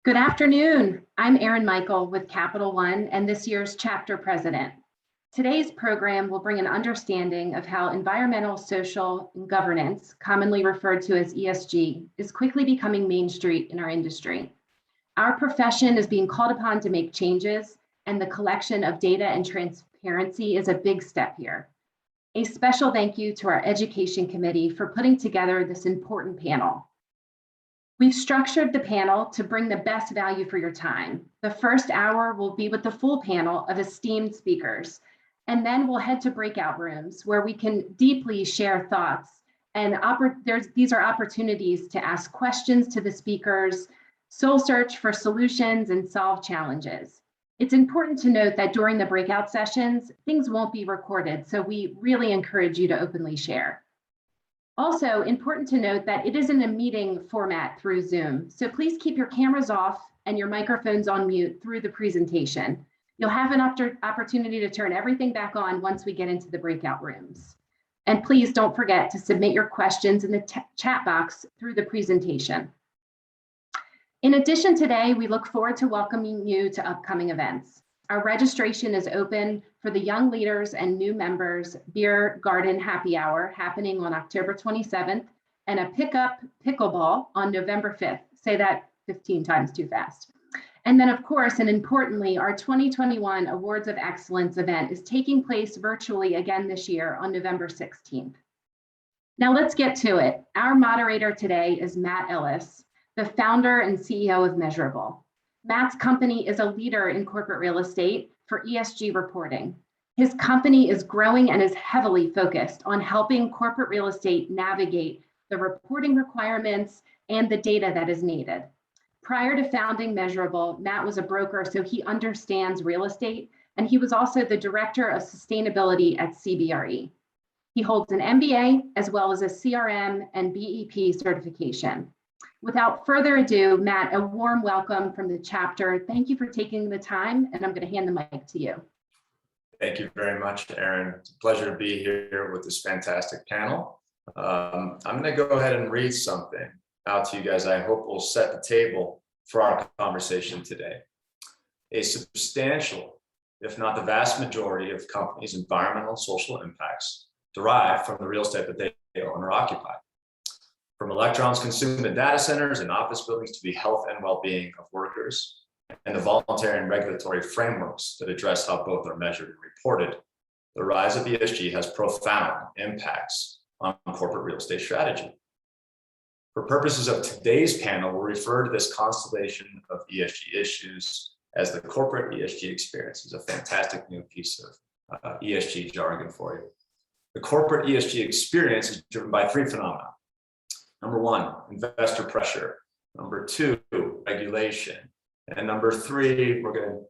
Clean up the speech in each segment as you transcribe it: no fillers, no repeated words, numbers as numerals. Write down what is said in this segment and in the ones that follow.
Good afternoon. I'm Erin Michael with Capital One and this year's chapter president. Today's program will bring an understanding of how environmental, social, and governance, commonly referred to as ESG, is quickly becoming Main Street in our industry. Our profession is being called upon to make changes, and the collection of data and transparency is a big step here. A special thank you to our Education Committee for putting together this important panel. We've structured the panel to bring the best value for your time. The first hour will be with the full panel of esteemed speakers, and then we'll head to breakout rooms where we can deeply share thoughts. And these are opportunities to ask questions to the speakers, soul search for solutions, and solve challenges. It's important to note that during the breakout sessions, things won't be recorded, so we really encourage you to openly share. Also, important to note that it isn't a meeting format through Zoom, so please keep your cameras off and your microphones on mute through the presentation. You'll have an opportunity to turn everything back on once we get into the breakout rooms. And please don't forget to submit your questions in the chat box through the presentation. In addition, today, we look forward to welcoming you to upcoming events. Our registration is open for the Young Leaders and New Members Beer Garden Happy Hour happening on October 27th and a Pickup Pickleball on November 5th. Say that 15 times too fast. And then, of course, and importantly, our 2021 Awards of Excellence event is taking place virtually again this year on November 16th. Now let's get to it. Our moderator today is Matt Ellis, the founder and CEO of Measurable. Matt's company is a leader in corporate real estate for ESG reporting. His company is growing and is heavily focused on helping corporate real estate navigate the reporting requirements and the data that is needed. Prior to founding Measurable, Matt was a broker, so he understands real estate, and he was also the director of sustainability at CBRE. He holds an MBA as well as a CRM and BEP certification. Without further ado, Matt, a warm welcome from the chapter. Thank you for taking the time, and I'm going to hand the mic to you. Thank you very much, Erin. It's a pleasure to be here with this fantastic panel. I'm going to go ahead and read something out to you guys. I hope will set the table for our conversation today. A substantial, if not the vast majority of companies' environmental and social impacts derive from the real estate that they own or occupy. From electrons consumed in data centers and office buildings to the health and well-being of workers, and the voluntary and regulatory frameworks that address how both are measured and reported, the rise of ESG has profound impacts on corporate real estate strategy. For purposes of today's panel, we'll refer to this constellation of ESG issues as the corporate ESG experience. It's a fantastic new piece of ESG jargon for you. The corporate ESG experience is driven by three phenomena. Number one, investor pressure. Number two, regulation. And number three, we're going to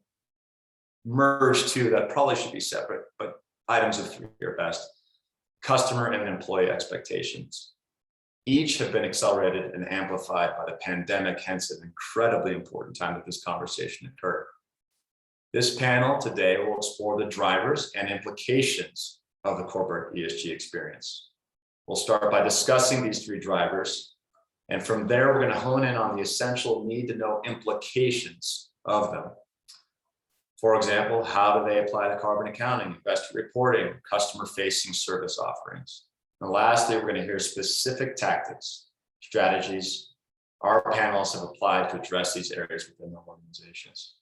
merge two that probably should be separate, but items of three are best. Customer and employee expectations. Each have been accelerated and amplified by the pandemic, hence an incredibly important time that this conversation occurred. This panel today will explore the drivers and implications of the corporate ESG experience. We'll start by discussing these three drivers, and from there, we're going to hone in on the essential need to know implications of them. For example, how do they apply to carbon accounting, investor reporting, customer-facing service offerings? And lastly, we're going to hear specific tactics, strategies our panelists have applied to address these areas within their organizations.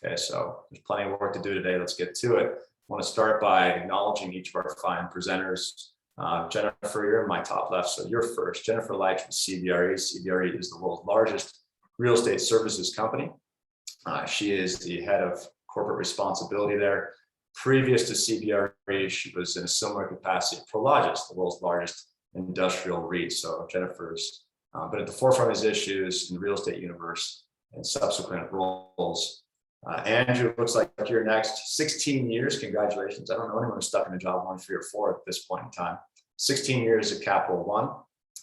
Okay, so there's plenty of work to do today. Let's get to it. I want to start by acknowledging each of our fine presenters. Jennifer, you're in my top left, so you're first. Jennifer Leitch with CBRE. CBRE is the world's largest real estate services company. She is the head of corporate responsibility there. Previous to CBRE, she was in a similar capacity at Prologis, the world's largest industrial REIT. So Jennifer's been at the forefront of these issues in the real estate universe and subsequent roles. Andrew, looks like you're next. 16 years, congratulations. I don't know anyone who's stuck in a job 1, 3, or 4 at this point in time. 16 years at Capital One.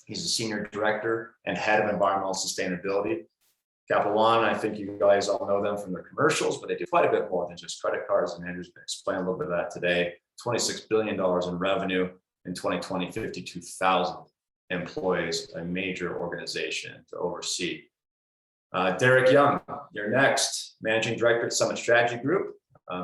He's a senior director and head of environmental sustainability. Capital One, I think you guys all know them from their commercials, but they do quite a bit more than just credit cards, and Andrew's going to explain a little bit of that today. $26 billion in revenue in 2020, 52,000 employees, a major organization to oversee. Derek Young, you're next, Managing Director at Summit Strategy Group.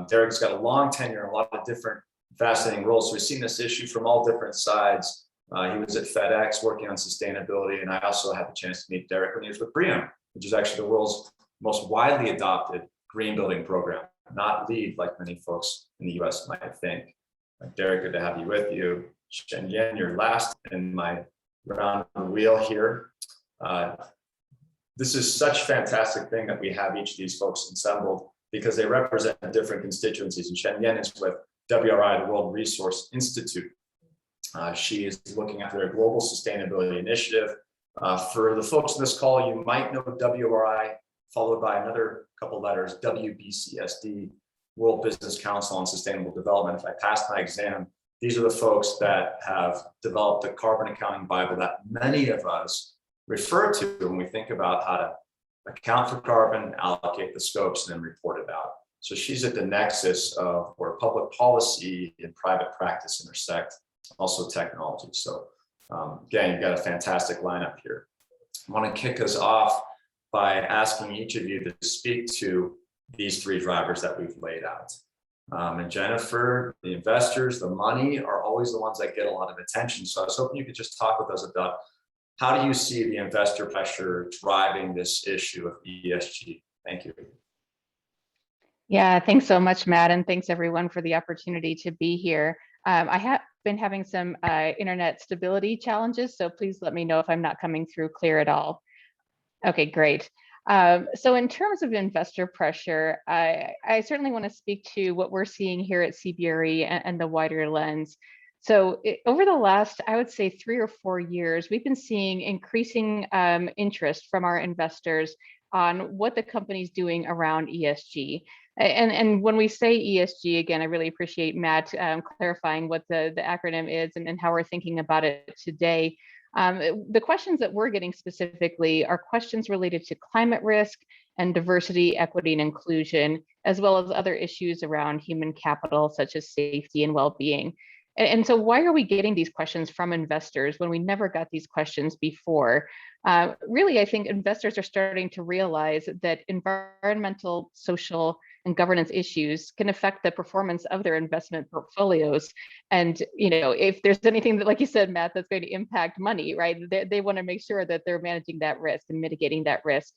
Derek's got a long tenure in a lot of different fascinating roles. So we've seen this issue from all different sides. He was at FedEx working on sustainability, and I also had the chance to meet Derek when he was with BREEAM, which is actually the world's most widely adopted green building program, not LEED like many folks in the US might think. Derek, good to have you with you. Shen Yen, you're last in my round of the wheel here. This is such a fantastic thing that we have each of these folks assembled because they represent different constituencies. And Shen Yen is with WRI, the World Resource Institute. She is looking after their global sustainability initiative. For the folks on this call, you might know WRI, followed by another couple letters, WBCSD, World Business Council on Sustainable Development. If I passed my exam, these are the folks that have developed the carbon accounting Bible that many of us refer to when we think about how to account for carbon, allocate the scopes, and then report it out. So she's at the nexus of where public policy and private practice intersect, also technology. So again, you've got a fantastic lineup here. I want to kick us off by asking each of you to speak to these three drivers that we've laid out. And Jennifer, the investors, the money are always the ones that get a lot of attention. So I was hoping you could just talk with us about how do you see the investor pressure driving this issue of ESG? Thank you. Yeah, thanks so much, Matt, and thanks everyone for the opportunity to be here. I have been having some internet stability challenges, so please let me know if I'm not coming through clear at all. Okay, great. So in terms of investor pressure, I certainly want to speak to what we're seeing here at CBRE and the wider lens. So over the last, I would say 3 or 4 years, we've been seeing increasing interest from our investors on what the company's doing around ESG. And when we say ESG, again, I really appreciate Matt clarifying what the acronym is and how we're thinking about it today. The questions that we're getting specifically are questions related to climate risk and diversity, equity, and inclusion, as well as other issues around human capital, such as safety and well-being. And so why are we getting these questions from investors when we never got these questions before? Really, I think investors are starting to realize that environmental, social, and governance issues can affect the performance of their investment portfolios. And if there's anything that, like you said, Matt, that's going to impact money, right? They want to make sure that they're managing that risk and mitigating that risk.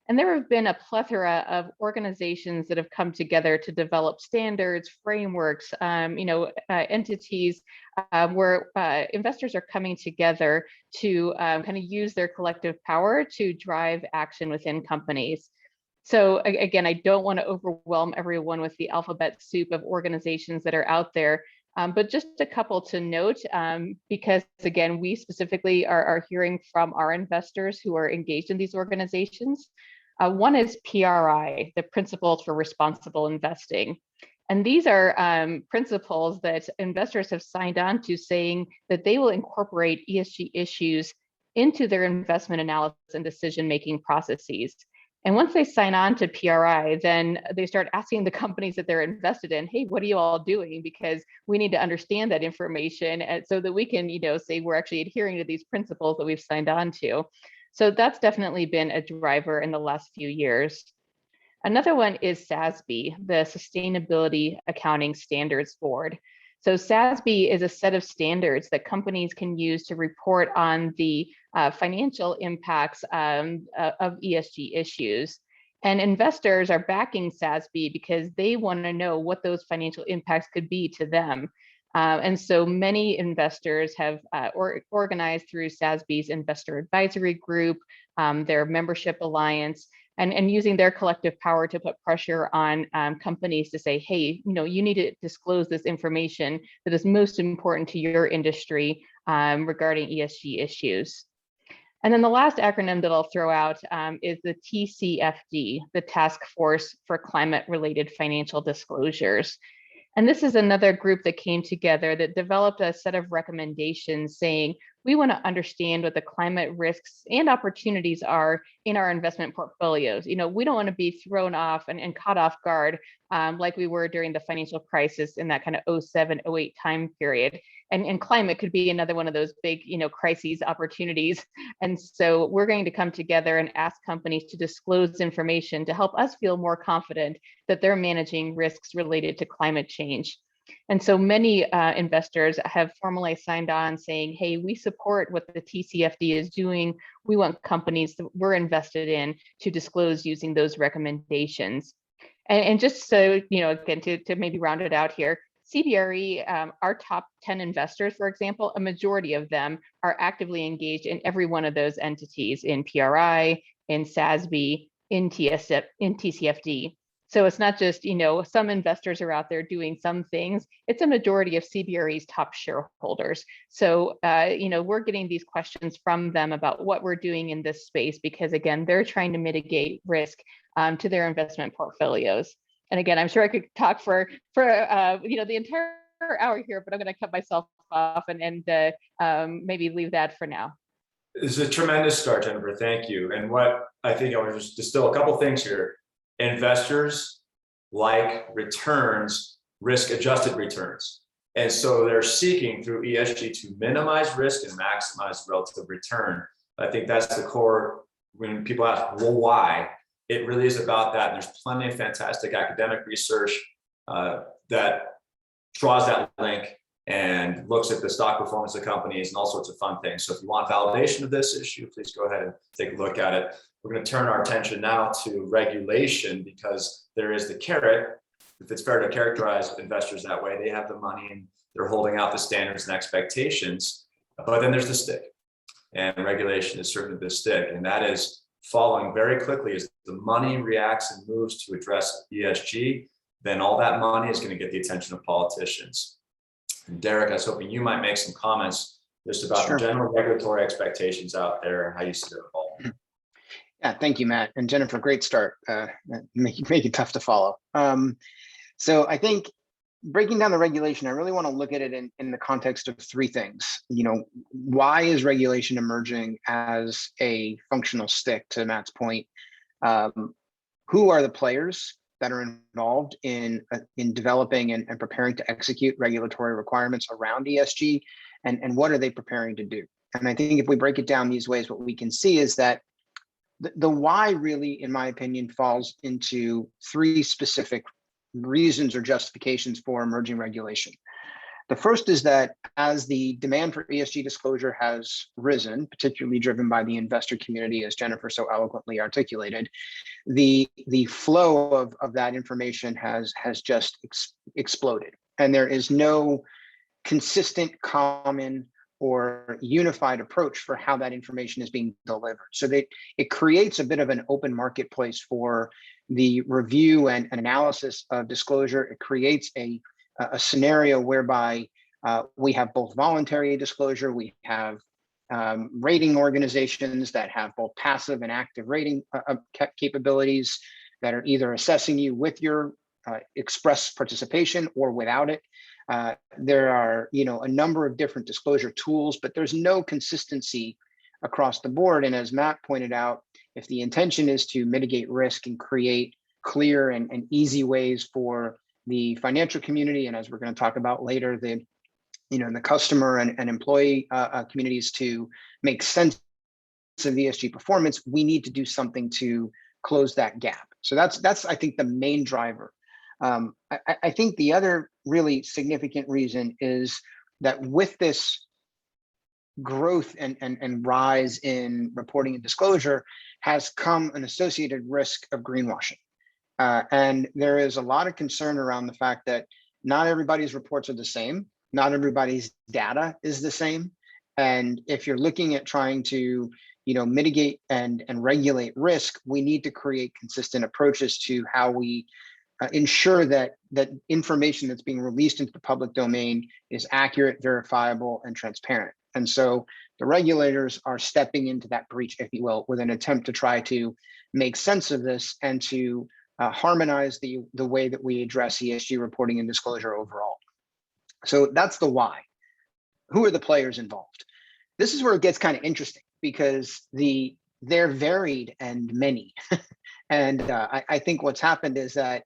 And there have been a plethora of organizations that have come together to develop standards, frameworks, entities where investors are coming together to kind of use their collective power to drive action within companies. So again, I don't want to overwhelm everyone with the alphabet soup of organizations that are out there, but just a couple to note, because again, we specifically are hearing from our investors who are engaged in these organizations. One is PRI, the Principles for Responsible Investing. And these are principles that investors have signed on to, saying that they will incorporate ESG issues into their investment analysis and decision-making processes. And once they sign on to PRI, then they start asking the companies that they're invested in, hey, what are you all doing? Because we need to understand that information so that we can, say we're actually adhering to these principles that we've signed on to. So that's definitely been a driver in the last few years. Another one is SASB, the Sustainability Accounting Standards Board. So SASB is a set of standards that companies can use to report on the financial impacts of ESG issues. And investors are backing SASB because they want to know what those financial impacts could be to them. And so many investors have organized through SASB's investor advisory group, their membership alliance, and using their collective power to put pressure on companies to say, hey, you need to disclose this information that is most important to your industry regarding ESG issues. And then the last acronym that I'll throw out is the TCFD, the Task Force for Climate-Related Financial Disclosures. And this is another group that came together that developed a set of recommendations saying, we want to understand what the climate risks and opportunities are in our investment portfolios. We don't want to be thrown off and caught off guard like we were during the financial crisis in that kind of 07, 08 time period. And climate could be another one of those big, crises opportunities. And so we're going to come together and ask companies to disclose information to help us feel more confident that they're managing risks related to climate change. And so many investors have formally signed on saying, hey, we support what the TCFD is doing. We want companies that we're invested in to disclose using those recommendations. And just so, again, to maybe round it out here, CBRE, our top 10 investors, for example, a majority of them are actively engaged in every one of those entities, in PRI, in SASB, in TCFD. So it's not just, some investors are out there doing some things. It's a majority of CBRE's top shareholders. So, we're getting these questions from them about what we're doing in this space, because again, they're trying to mitigate risk to their investment portfolios. And again, I'm sure I could talk for the entire hour here, but I'm going to cut myself off and maybe leave that for now. This is a tremendous start, Jennifer. Thank you. And what I think I want to just distill a couple things here. Investors like returns, risk-adjusted returns. And so they're seeking through ESG to minimize risk and maximize relative return. I think that's the core. When people ask, well, why? It really is about that. And there's plenty of fantastic academic research that draws that link and looks at the stock performance of companies and all sorts of fun things. So if you want validation of this issue, please go ahead and take a look at it. We're going to turn our attention now to regulation, because there is the carrot. If it's fair to characterize investors that way, they have the money and they're holding out the standards and expectations. But then there's the stick, and regulation is certainly the stick. And that is following very quickly as the money reacts and moves to address ESG, then all that money is going to get the attention of politicians. And Derek, I was hoping you might make some comments just about the general regulatory expectations out there and how you see them evolving. Yeah, thank you, Matt. And Jennifer, great start. Make it tough to follow. So I think breaking down the regulation, I really want to look at it in the context of three things. Why is regulation emerging as a functional stick, to Matt's point? Who are the players that are involved in developing and preparing to execute regulatory requirements around ESG, and what are they preparing to do? And I think if we break it down these ways, what we can see is that the why really, in my opinion, falls into three specific reasons or justifications for emerging regulation. The first is that as the demand for ESG disclosure has risen, particularly driven by the investor community, as Jennifer so eloquently articulated, the flow of that information has just exploded. And there is no consistent, common, or unified approach for how that information is being delivered. So that it creates a bit of an open marketplace for the review and analysis of disclosure. It creates a scenario whereby we have both voluntary disclosure, we have rating organizations that have both passive and active rating capabilities that are either assessing you with your express participation or without it. There are, a number of different disclosure tools, but there's no consistency across the board. And as Matt pointed out, if the intention is to mitigate risk and create clear and easy ways for the financial community, and as we're going to talk about later, the customer and employee communities to make sense of ESG performance, we need to do something to close that gap. So that's I think the main driver. I think the other really significant reason is that with this growth and rise in reporting and disclosure has come an associated risk of greenwashing. And there is a lot of concern around the fact that not everybody's reports are the same. Not everybody's data is the same. And if you're looking at trying to mitigate and regulate risk, we need to create consistent approaches to how we ensure that information that's being released into the public domain is accurate, verifiable, and transparent. And so the regulators are stepping into that breach, if you will, with an attempt to try to make sense of this and to harmonize the way that we address ESG reporting and disclosure overall. So that's the why. Who are the players involved? This is where it gets kind of interesting because they're varied and many. And I think what's happened is that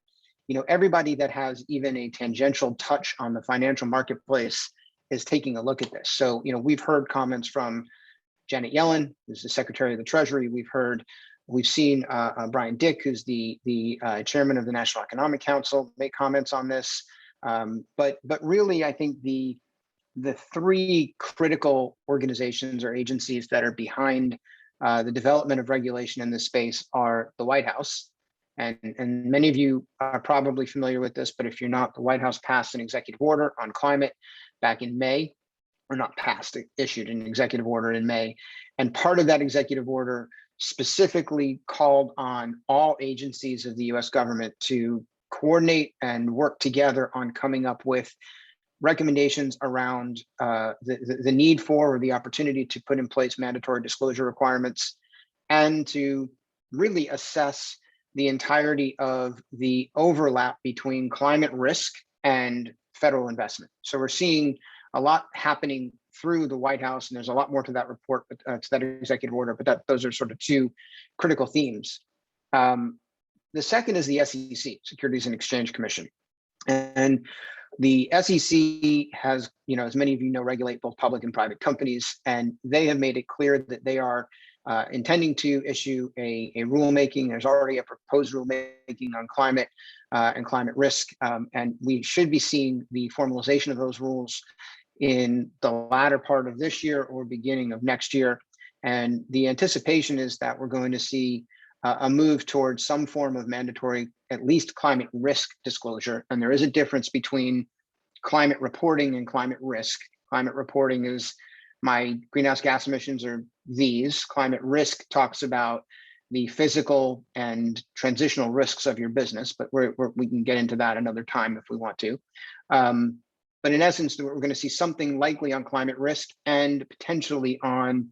everybody that has even a tangential touch on the financial marketplace is taking a look at this. So, we've heard comments from Janet Yellen, who's the Secretary of the Treasury. We've seen Brian Dick, who's the chairman of the National Economic Council, make comments on this. But really, I think the three critical organizations or agencies that are behind the development of regulation in this space are the White House. And many of you are probably familiar with this, but if you're not, the White House passed an executive order on climate back in May, or not passed, it issued an executive order in May. And part of that executive order specifically called on all agencies of the US government to coordinate and work together on coming up with recommendations around the need for or the opportunity to put in place mandatory disclosure requirements, and to really assess the entirety of the overlap between climate risk and federal investment. So we're seeing a lot happening through the White House, and there's a lot more to that report, to that executive order, but those are sort of two critical themes. The second is the SEC, Securities and Exchange Commission. And the SEC has, as many of you know, regulate both public and private companies, and they have made it clear that they are intending to issue a rulemaking. There's already a proposed rulemaking on climate and climate risk, and we should be seeing the formalization of those rules in the latter part of this year or beginning of next year. And the anticipation is that we're going to see a move towards some form of mandatory, at least climate risk disclosure. And there is a difference between climate reporting and climate risk. Climate reporting is my greenhouse gas emissions are these. Climate risk talks about the physical and transitional risks of your business, but we can get into that another time if we want to. But in essence, we're going to see something likely on climate risk and potentially on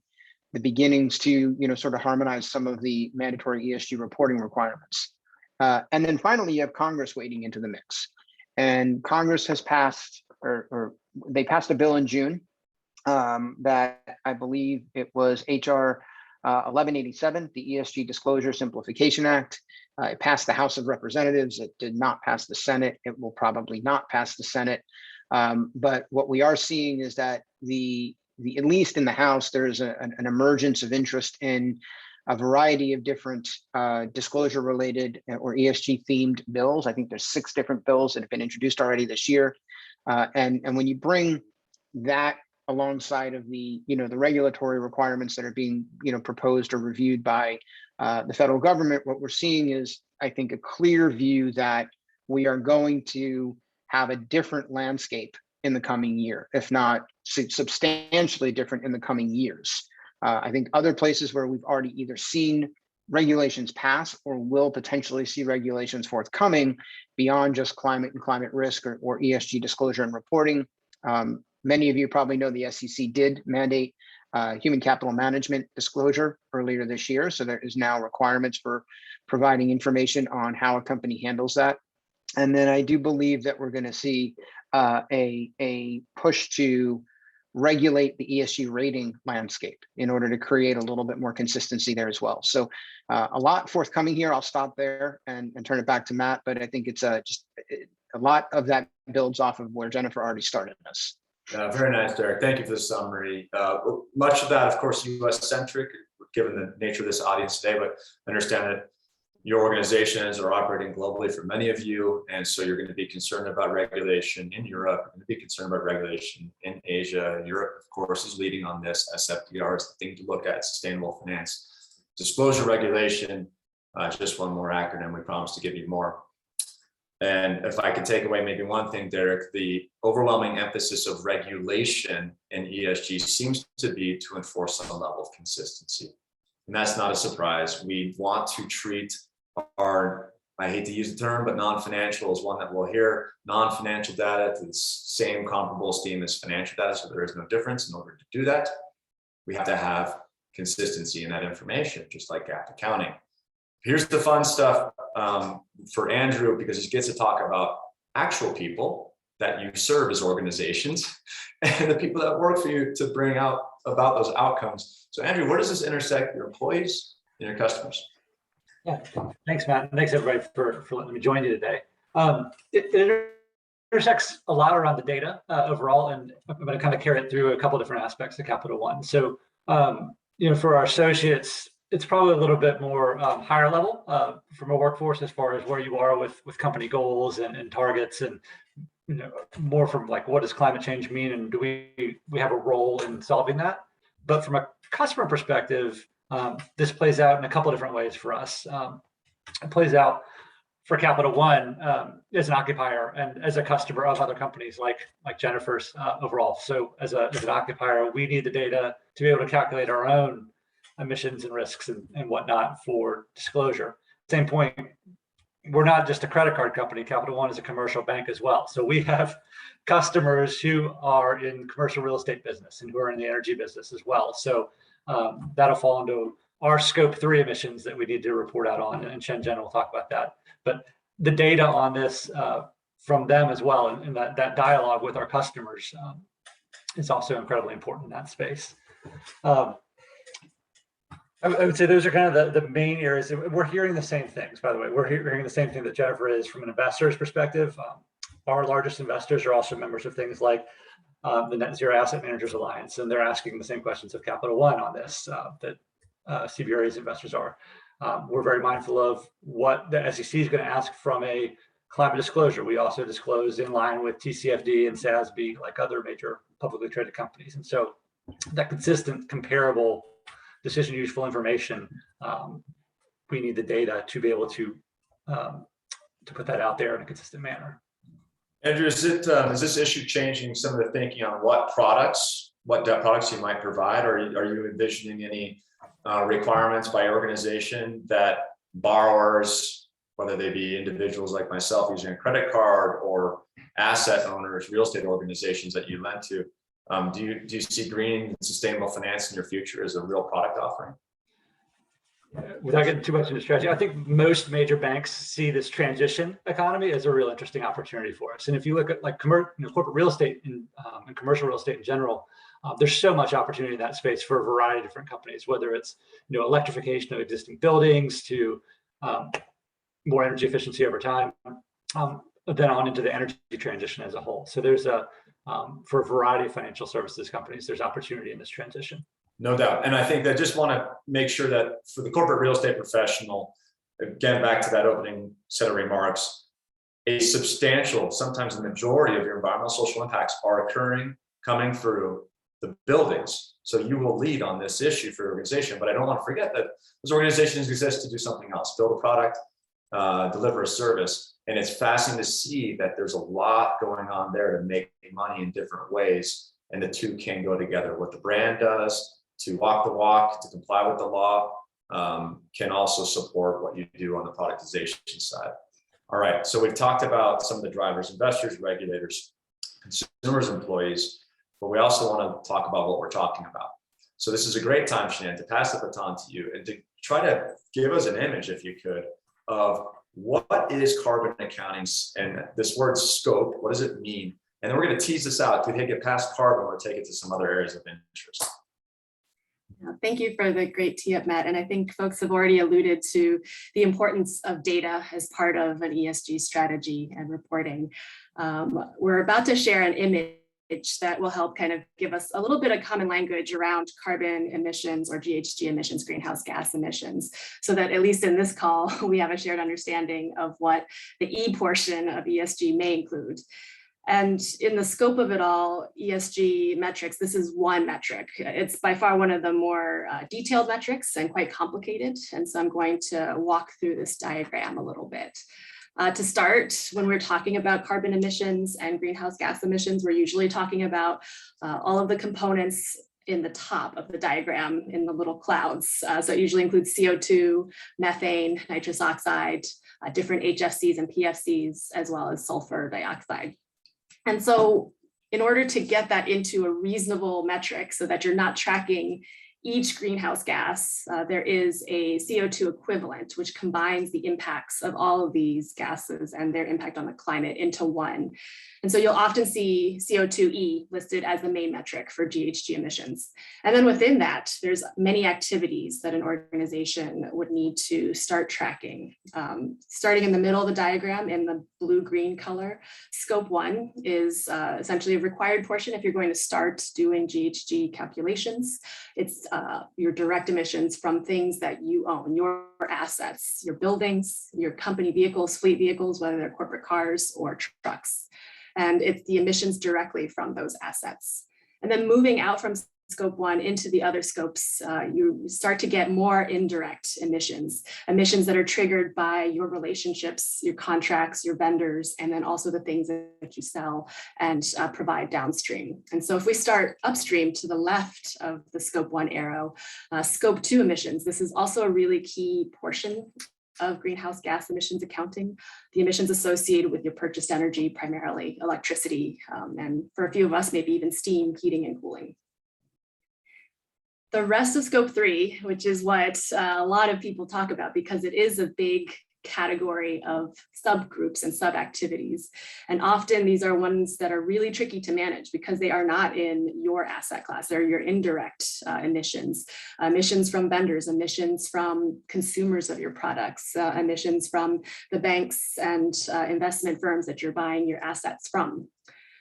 the beginnings to, sort of harmonize some of the mandatory ESG reporting requirements. And then finally, you have Congress wading into the mix. And Congress has passed, or they passed a bill in June that I believe it was HR 1187, the ESG Disclosure Simplification Act. It passed the House of Representatives. It did not pass the Senate. It will probably not pass the Senate. But what we are seeing is that at least in the House, there's an emergence of interest in a variety of different disclosure related or ESG themed bills. I think there's 6 different bills that have been introduced already this year. And when you bring that alongside of the regulatory requirements that are being proposed or reviewed by the federal government, what we're seeing is, I think, a clear view that we are going to have a different landscape in the coming year, if not substantially different in the coming years. I think other places where we've already either seen regulations pass or will potentially see regulations forthcoming beyond just climate and climate risk or ESG disclosure and reporting. Many of you probably know the SEC did mandate human capital management disclosure earlier this year. So there is now requirements for providing information on how a company handles that. And then I do believe that we're going to see a push to regulate the ESG rating landscape in order to create a little bit more consistency there as well. So a lot forthcoming here. I'll stop there and turn it back to Matt, but I think it's just a lot of that builds off of where Jennifer already started us. Very nice, Derek. Thank you for the summary. Much of that, of course, US-centric, given the nature of this audience today, but understand that your organizations are operating globally for many of you, and so you're going to be concerned about regulation in Europe, you're going to be concerned about regulation in Asia. Europe, of course, is leading on this. SFDR is the thing to look at, sustainable finance. Disclosure regulation, just one more acronym, we promise to give you more. And if I could take away maybe one thing, Derek, the overwhelming emphasis of regulation in ESG seems to be to enforce some level of consistency. And that's not a surprise. We want to treat our, I hate to use the term, but non-financial is one that we'll hear, non-financial data to the same comparable esteem as financial data. So there is no difference. In order to do that, we have to have consistency in that information, just like GAAP accounting. Here's the fun stuff for Andrew, because he gets to talk about actual people that you serve as organizations and the people that work for you to bring out about those outcomes. So Andrew, where does this intersect your employees and your customers? Yeah, thanks, Matt. Thanks everybody for letting me join you today. It intersects a lot around the data overall, and I'm going to kind of carry it through a couple different aspects of Capital One. So, for our associates, it's probably a little bit more higher level from a workforce as far as where you are with company goals and targets, and more from like, what does climate change mean, and do we have a role in solving that? But from a customer perspective, this plays out in a couple different ways for us. It plays out for Capital One as an occupier and as a customer of other companies like Jennifer's overall. So as an occupier, we need the data to be able to calculate our own emissions and risks and whatnot for disclosure. Same point, we're not just a credit card company. Capital One is a commercial bank as well. So we have customers who are in commercial real estate business and who are in the energy business as well. So that'll fall into our scope 3 emissions that we need to report out on, and Jen will talk about that. But the data on this from them as well, and that dialogue with our customers is also incredibly important in that space. I would say those are kind of the main areas. We're hearing the same things, by the way. We're hearing the same thing that Jennifer is from an investor's perspective. Our largest investors are also members of things like the Net Zero Asset Managers Alliance, and they're asking the same questions of Capital One on this that CBRE's investors are. We're very mindful of what the SEC is going to ask from a climate disclosure. We also disclose in line with TCFD and SASB, like other major publicly traded companies. And so that consistent, comparable, decision useful information, we need the data to be able to put that out there in a consistent manner. Andrew, is this issue changing some of the thinking on what debt products you might provide, or are you envisioning any requirements by organization that borrowers, whether they be individuals like myself using a credit card or asset owners, real estate organizations that you lend to, do you see green and sustainable finance in your future as a real product offering? Without getting too much into strategy, I think most major banks see this transition economy as a real interesting opportunity for us. And if you look at like corporate real estate and commercial real estate in general, there's so much opportunity in that space for a variety of different companies, whether it's electrification of existing buildings to more energy efficiency over time, then on into the energy transition as a whole. So there's for a variety of financial services companies, there's opportunity in this transition. No doubt. And I think that I just want to make sure that for the corporate real estate professional, again, back to that opening set of remarks, a substantial, sometimes the majority of your environmental social impacts are coming through the buildings. So you will lead on this issue for your organization, but I don't want to forget that those organizations exist to do something else, build a product, deliver a service. And it's fascinating to see that there's a lot going on there to make money in different ways. And the two can go together. What the brand does to walk the walk, to comply with the law, can also support what you do on the productization side. All right, so we've talked about some of the drivers, investors, regulators, consumers, employees, but we also want to talk about what we're talking about. So this is a great time, Shannon, to pass the baton to you and to try to give us an image, if you could, of what is carbon accounting and this word scope, what does it mean? And then we're going to tease this out to take it past carbon or take it to some other areas of interest. Thank you for the great tee up, Matt. And I think folks have already alluded to the importance of data as part of an ESG strategy and reporting. We're about to share an image that will help kind of give us a little bit of common language around carbon emissions or GHG emissions, greenhouse gas emissions, so that at least in this call, we have a shared understanding of what the E portion of ESG may include. And in the scope of it all, ESG metrics, this is one metric. It's by far one of the more detailed metrics and quite complicated. And so I'm going to walk through this diagram a little bit. To start, when we're talking about carbon emissions and greenhouse gas emissions, we're usually talking about all of the components in the top of the diagram in the little clouds. So it usually includes CO2, methane, nitrous oxide, different HFCs and PFCs, as well as sulfur dioxide. And so in order to get that into a reasonable metric so that you're not tracking each greenhouse gas, there is a CO2 equivalent, which combines the impacts of all of these gases and their impact on the climate into one. And so you'll often see CO2e listed as the main metric for GHG emissions. And then within that, there's many activities that an organization would need to start tracking. Starting in the middle of the diagram in the blue-green color, scope 1 is essentially a required portion if you're going to start doing GHG calculations. It's your direct emissions from things that you own, your assets, your buildings, your company vehicles, fleet vehicles, whether they're corporate cars or trucks. And it's the emissions directly from those assets. And then moving out from scope 1 into the other scopes, you start to get more indirect emissions that are triggered by your relationships, your contracts, your vendors, and then also the things that you sell and provide downstream. And so if we start upstream to the left of the scope 1 arrow, scope 2 emissions, this is also a really key portion of greenhouse gas emissions accounting, the emissions associated with your purchased energy, primarily electricity, and for a few of us, maybe even steam, heating, and cooling. The rest of scope 3, which is what a lot of people talk about because it is a big category of subgroups and sub-activities. And often these are ones that are really tricky to manage because they are not in your asset class. They're your indirect emissions, emissions from vendors, emissions from consumers of your products, emissions from the banks and investment firms that you're buying your assets from.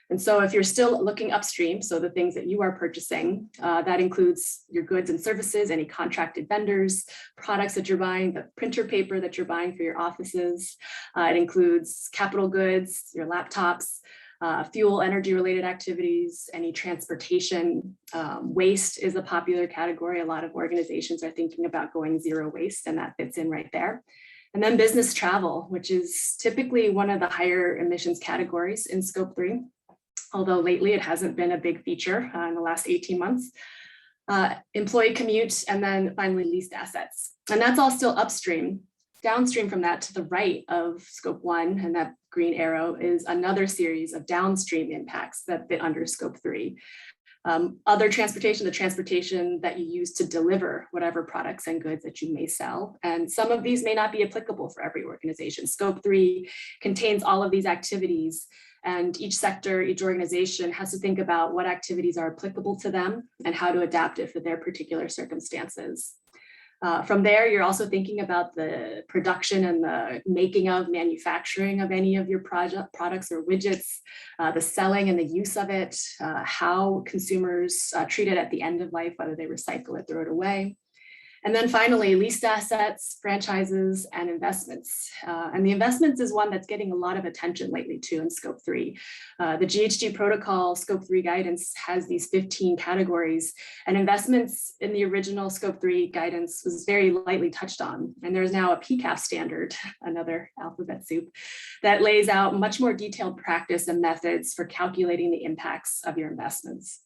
And so if you're still looking upstream, so the things that you are purchasing, that includes your goods and services, any contracted vendors, products that you're buying, the printer paper that you're buying for your offices. It includes capital goods, your laptops, fuel, energy related activities, any transportation. Waste is a popular category. A lot of organizations are thinking about going zero waste, and that fits in right there. And then business travel, which is typically one of the higher emissions categories in scope 3. Although lately it hasn't been a big feature in the last 18 months. Employee commute, and then finally leased assets. And that's all still upstream. Downstream from that to the right of scope 1, and that green arrow is another series of downstream impacts that fit under scope 3. Other transportation, the transportation that you use to deliver whatever products and goods that you may sell. And some of these may not be applicable for every organization. Scope 3 contains all of these activities, and each sector, each organization has to think about what activities are applicable to them and how to adapt it for their particular circumstances. From there, you're also thinking about the production and the making of manufacturing of any of your products or widgets, the selling and the use of it, how consumers treat it at the end of life, whether they recycle it, throw it away. And then finally, leased assets, franchises, and investments. And the investments is one that's getting a lot of attention lately too in scope 3. The GHG protocol scope 3 guidance has these 15 categories, and investments in the original scope 3 guidance was very lightly touched on. And there's now a PCAF standard, another alphabet soup, that lays out much more detailed practice and methods for calculating the impacts of your investments.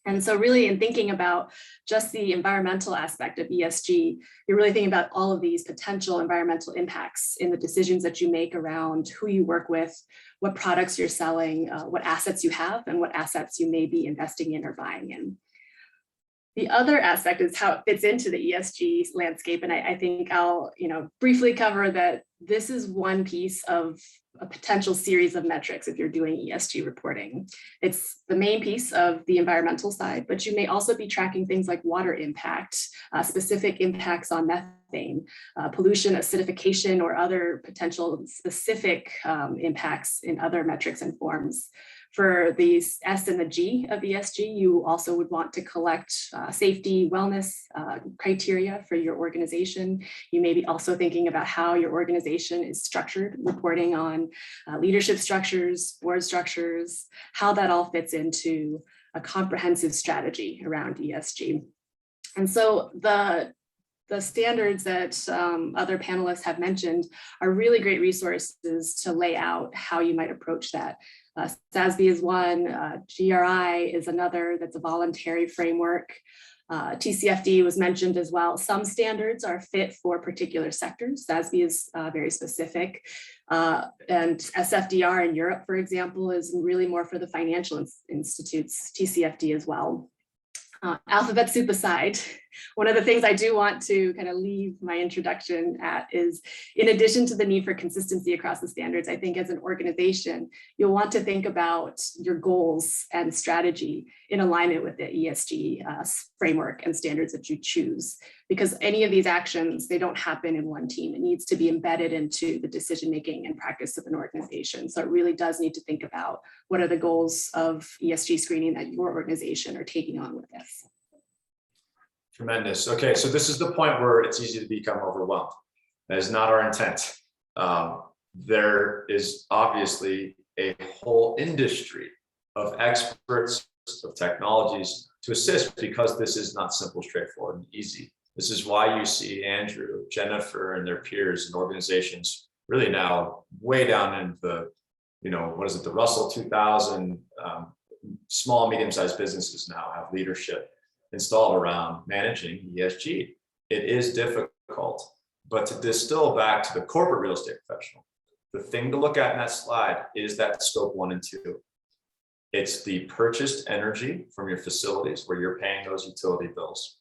And so really in thinking about just the environmental aspect of ESG, you're really thinking about all of these potential environmental impacts in the decisions that you make around who you work with, what products you're selling, what assets you have, and what assets you may be investing in or buying in. The other aspect is how it fits into the ESG landscape. And I think I'll briefly cover that this is one piece of a potential series of metrics if you're doing ESG reporting. It's the main piece of the environmental side, but you may also be tracking things like water impact, specific impacts on methane, pollution, acidification, or other potential specific impacts in other metrics and forms. For the S and the G of ESG, you also would want to collect safety, wellness criteria for your organization. You may be also thinking about how your organization is structured, reporting on leadership structures, board structures, how that all fits into a comprehensive strategy around ESG. And so the standards that other panelists have mentioned are really great resources to lay out how you might approach that. SASB is one, GRI is another that's a voluntary framework. TCFD was mentioned as well. Some standards are fit for particular sectors. SASB is very specific. And SFDR in Europe, for example, is really more for the financial institutes, TCFD as well. Alphabet soup aside, One of the things I do want to kind of leave my introduction at is, in addition to the need for consistency across the standards, I think as an organization, you'll want to think about your goals and strategy in alignment with the ESG framework and standards that you choose. Because any of these actions, they don't happen in one team. It needs to be embedded into the decision-making and practice of an organization. So it really does need to think about what are the goals of ESG screening that your organization are taking on with this. Tremendous. Okay, so this is the point where it's easy to become overwhelmed. That is not our intent. There is obviously a whole industry of experts, of technologies to assist, because this is not simple, straightforward, and easy. This is why you see Andrew, Jennifer, and their peers and organizations really now way down into the, what is it, the Russell 2000, small, medium-sized businesses now have leadership installed around managing ESG. It is difficult, but to distill back to the corporate real estate professional, the thing to look at in that slide is that scope 1 and 2. It's the purchased energy from your facilities where you're paying those utility bills.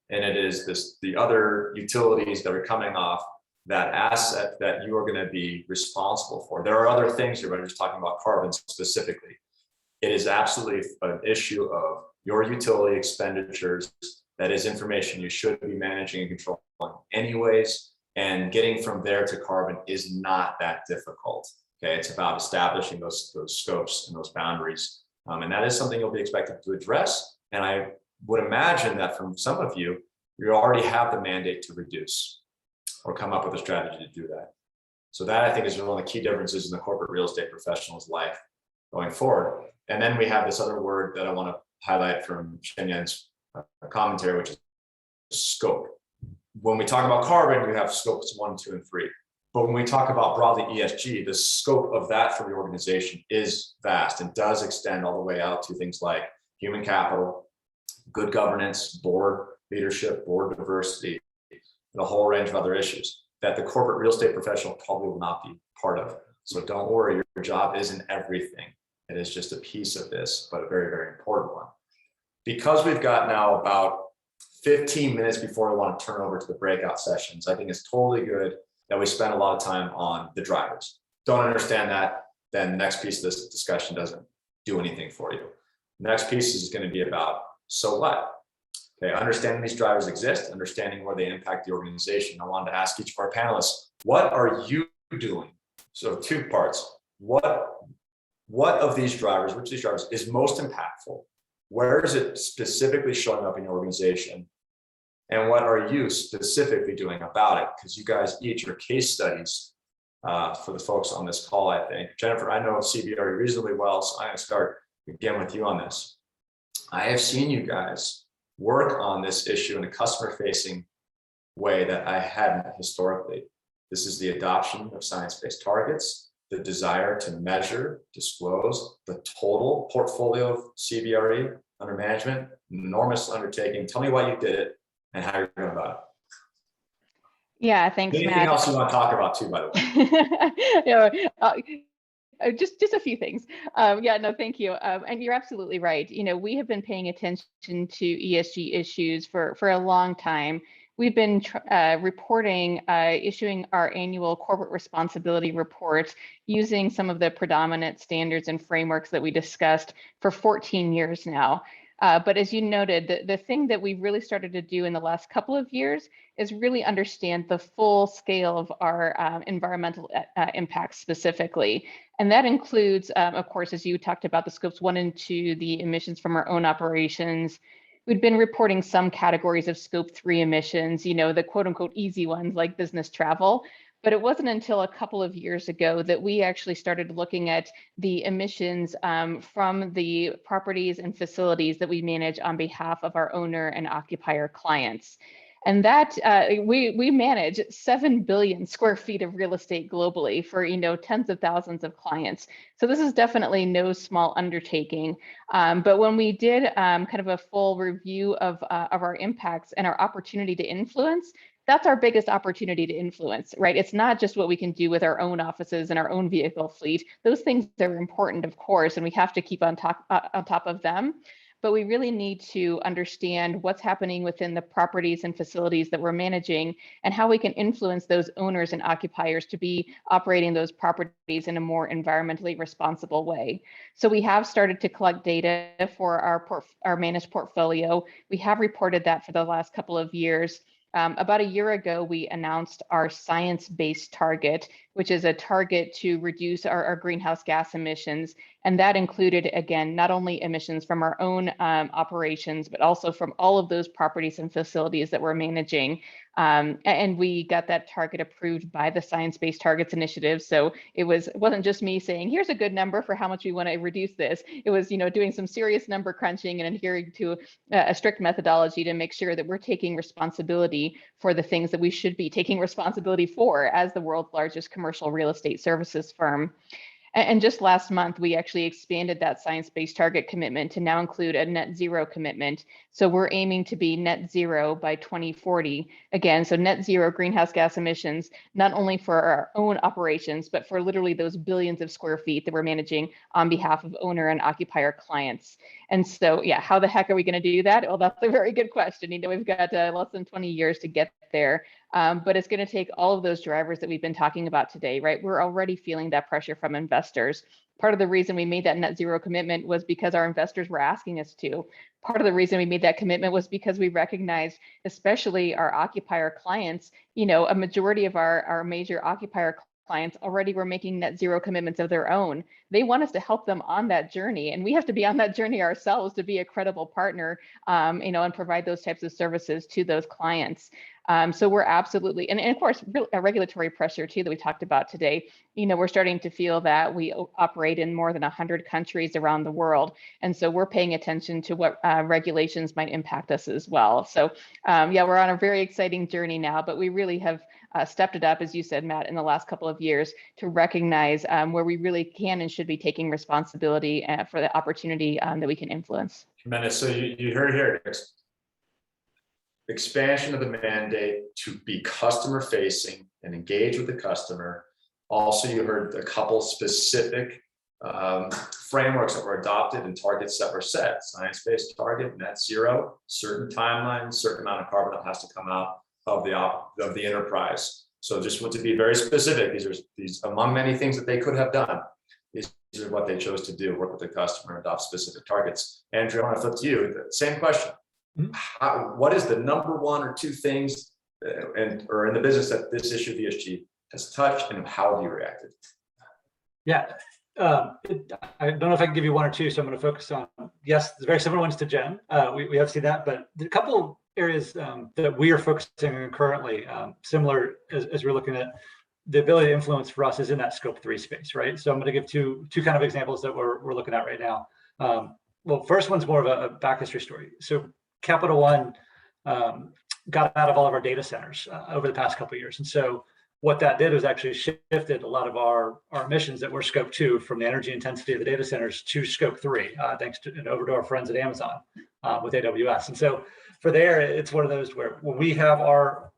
And it is the other utilities that are coming off that asset that you are going to be responsible for. There are other things here, but I'm just talking about carbon specifically. It is absolutely an issue of your utility expenditures. That is information you should be managing and controlling anyways. And getting from there to carbon is not that difficult. Okay, it's about establishing those scopes and those boundaries. And that is something you'll be expected to address. And I would imagine that from some of you, you already have the mandate to reduce or come up with a strategy to do that. So that, I think, is one of the key differences in the corporate real estate professional's life going forward. And then we have this other word that I want to highlight from Shenyan's commentary, which is scope. When we talk about carbon, you have scopes 1, 2, and 3. But when we talk about broadly ESG, the scope of that for the organization is vast and does extend all the way out to things like human capital, good governance, board leadership, board diversity, and a whole range of other issues that the corporate real estate professional probably will not be part of. So don't worry, your job isn't everything. It is just a piece of this, but a very, very important one. Because we've got now about 15 minutes before I want to turn over to the breakout sessions, I think it's totally good that we spend a lot of time on the drivers. Don't understand that, then the next piece of this discussion doesn't do anything for you. The next piece is going to be about, so what? Okay, understanding these drivers exist, understanding where they impact the organization. I wanted to ask each of our panelists, what are you doing? So 2 parts. What of these drivers, which of these drivers is most impactful? Where is it specifically showing up in your organization? And what are you specifically doing about it? Because you guys each are case studies for the folks on this call, I think. Jennifer, I know CBRE reasonably well, so I'm going to start again with you on this. I have seen you guys work on this issue in a customer-facing way that I hadn't historically. This is the adoption of science-based targets, the desire to measure, disclose the total portfolio of CBRE under management, enormous undertaking. Tell me why you did it and how you're going about it. Yeah, thanks, Anything Matt. else you want to talk about too, by the way? Just a few things. Yeah, no, thank you. And you're absolutely right. We have been paying attention to ESG issues for a long time. We've been reporting, issuing our annual corporate responsibility report using some of the predominant standards and frameworks that we discussed for 14 years now. But as you noted, the thing that we've really started to do in the last couple of years is really understand the full scale of our environmental impacts specifically. And that includes, of course, as you talked about, the scopes 1 and 2, the emissions from our own operations. We'd been reporting some categories of scope 3 emissions, the quote unquote easy ones like business travel. But it wasn't until a couple of years ago that we actually started looking at the emissions from the properties and facilities that we manage on behalf of our owner and occupier clients. And that we manage 7 billion square feet of real estate globally for tens of thousands of clients. So this is definitely no small undertaking. But when we did kind of a full review of our impacts and our opportunity to influence, that's our biggest opportunity to influence, right? It's not just what we can do with our own offices and our own vehicle fleet. Those things are important, of course, and we have to keep on top of them. but we really need to understand what's happening within the properties and facilities that we're managing and how we can influence those owners and occupiers to be operating those properties in a more environmentally responsible way. So we have started to collect data for our managed portfolio. We have reported that for the last couple of years. About a year ago, we announced our science-based target, which is a target to reduce our greenhouse gas emissions. And that included, again, not only emissions from our own operations, but also from all of those properties and facilities that we're managing. And we got that target approved by the Science Based Targets Initiative. So it wasn't just me saying, here's a good number for how much we want to reduce this. It was, doing some serious number crunching and adhering to a strict methodology to make sure that we're taking responsibility for the things that we should be taking responsibility for as the world's largest commercial real estate services firm. And just last month, we actually expanded that science-based target commitment to now include a net zero commitment. So we're aiming to be net zero by 2040. Again, so net zero greenhouse gas emissions, not only for our own operations, but for literally those billions of square feet that we're managing on behalf of owner and occupier clients. And so, yeah, how the heck are we going to do that? Well, that's a very good question. We've got less than 20 years to get there. But it's going to take all of those drivers that we've been talking about today, right? We're already feeling that pressure from investors. Part of the reason we made that net zero commitment was because our investors were asking us to. Part of the reason we made that commitment was because we recognized, especially our occupier clients, a majority of our major occupier clients already were making net zero commitments of their own. They want us to help them on that journey, and we have to be on that journey ourselves to be a credible partner, and provide those types of services to those clients. So we're absolutely, and of course, regulatory pressure too that we talked about today. We're starting to feel that we operate in more than 100 countries around the world, and so we're paying attention to what regulations might impact us as well. So yeah, we're on a very exciting journey now, but we really have stepped it up, as you said, Matt, in the last couple of years to recognize where we really can and should be taking responsibility for the opportunity that we can influence. Tremendous. So you heard here, expansion of the mandate to be customer facing and engage with the customer. Also, you heard a couple specific frameworks that were adopted and targets that were set: science-based target, net zero, certain timeline, certain amount of carbon that has to come out of the enterprise. So just want to be very specific. These among many things that they could have done. These are what they chose to do: work with the customer, adopt specific targets. Andrew, I want to flip to you. The same question. What is the number one or two things or in the business that this issue of ESG has touched, and how have you reacted? Yeah, I don't know if I can give you one or two, so I'm going to focus on, yes, the very similar ones to Jen. We have seen that, but a couple areas that we are focusing on currently, similar as we're looking at the ability to influence for us, is in that scope 3 space, right? So I'm going to give two kind of examples that we're looking at right now. Well, first one's more of a back history story. So Capital One got out of all of our data centers over the past couple of years. And so what that did was actually shifted a lot of our emissions that were scope 2 from the energy intensity of the data centers to scope 3, thanks to and over to our friends at Amazon with AWS. And so for there, it's one of those where when we have our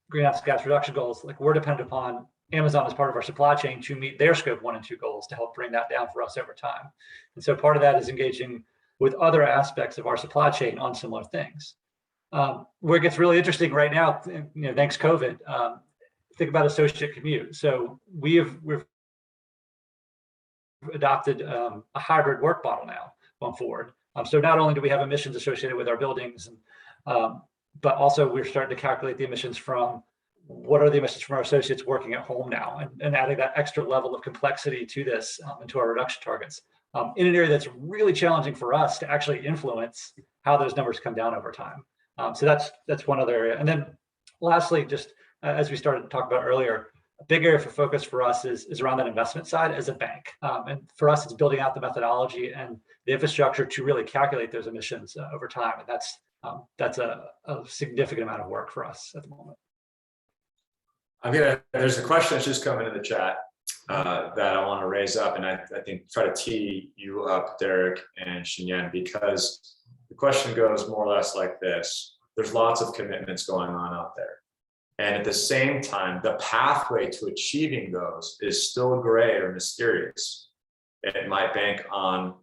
greenhouse gas reduction goals, like we're dependent upon Amazon as part of our supply chain to meet their scope 1 and 2 goals to help bring that down for us over time. And so part of that is engaging with other aspects of our supply chain on similar things. Where it gets really interesting right now, thanks COVID, think about associate commute. So we've adopted a hybrid work model now going forward. So not only do we have emissions associated with our buildings, but also we're starting to calculate the emissions from what are the emissions from our associates working at home now, and adding that extra level of complexity to this and to our reduction targets. In an area that's really challenging for us to actually influence how those numbers come down over time. So that's one other area. And then lastly, just as we started to talk about earlier, a big area for focus for us is around that investment side as a bank. And for us, it's building out the methodology and the infrastructure to really calculate those emissions over time. And that's a significant amount of work for us at the moment. There's a question that's just come into the chat that I want to raise up, and I think try to tee you up, Derek and Shinyan, because the question goes more or less like this: there's lots of commitments going on out there, and at the same time, the pathway to achieving those is still gray or mysterious. It might bank on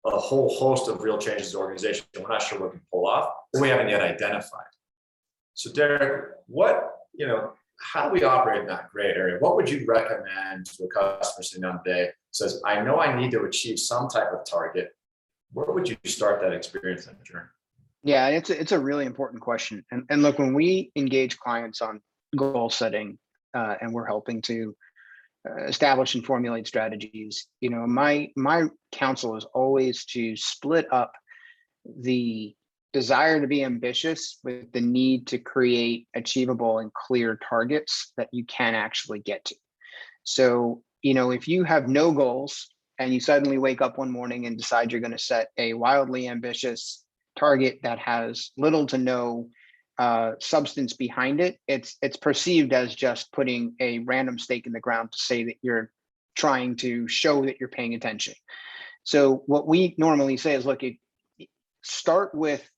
a whole host of real changes to the organization we're not sure what we can pull off, or we haven't yet identified. So Derek, how do we operate in that gray area? What would you recommend to a customer sitting down today says, I know I need to achieve some type of target? Where would you start that experience and journey? Yeah, it's a really important question. And look, when we engage clients on goal setting, and we're helping to establish and formulate strategies, my counsel is always to split up the desire to be ambitious with the need to create achievable and clear targets that you can actually get to. So, if you have no goals and you suddenly wake up one morning and decide you're going to set a wildly ambitious target that has little to no substance behind it, it's perceived as just putting a random stake in the ground to say that you're trying to show that you're paying attention. So what we normally say is, look, start with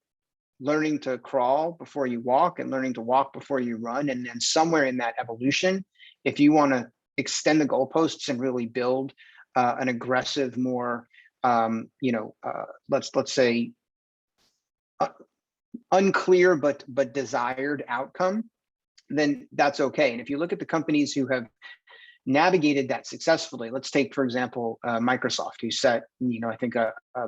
learning to crawl before you walk and learning to walk before you run. And then somewhere in that evolution, if you want to extend the goalposts and really build an aggressive, more, let's say, unclear but desired outcome, then that's okay. And if you look at the companies who have navigated that successfully, let's take, for example, Microsoft, who set, I think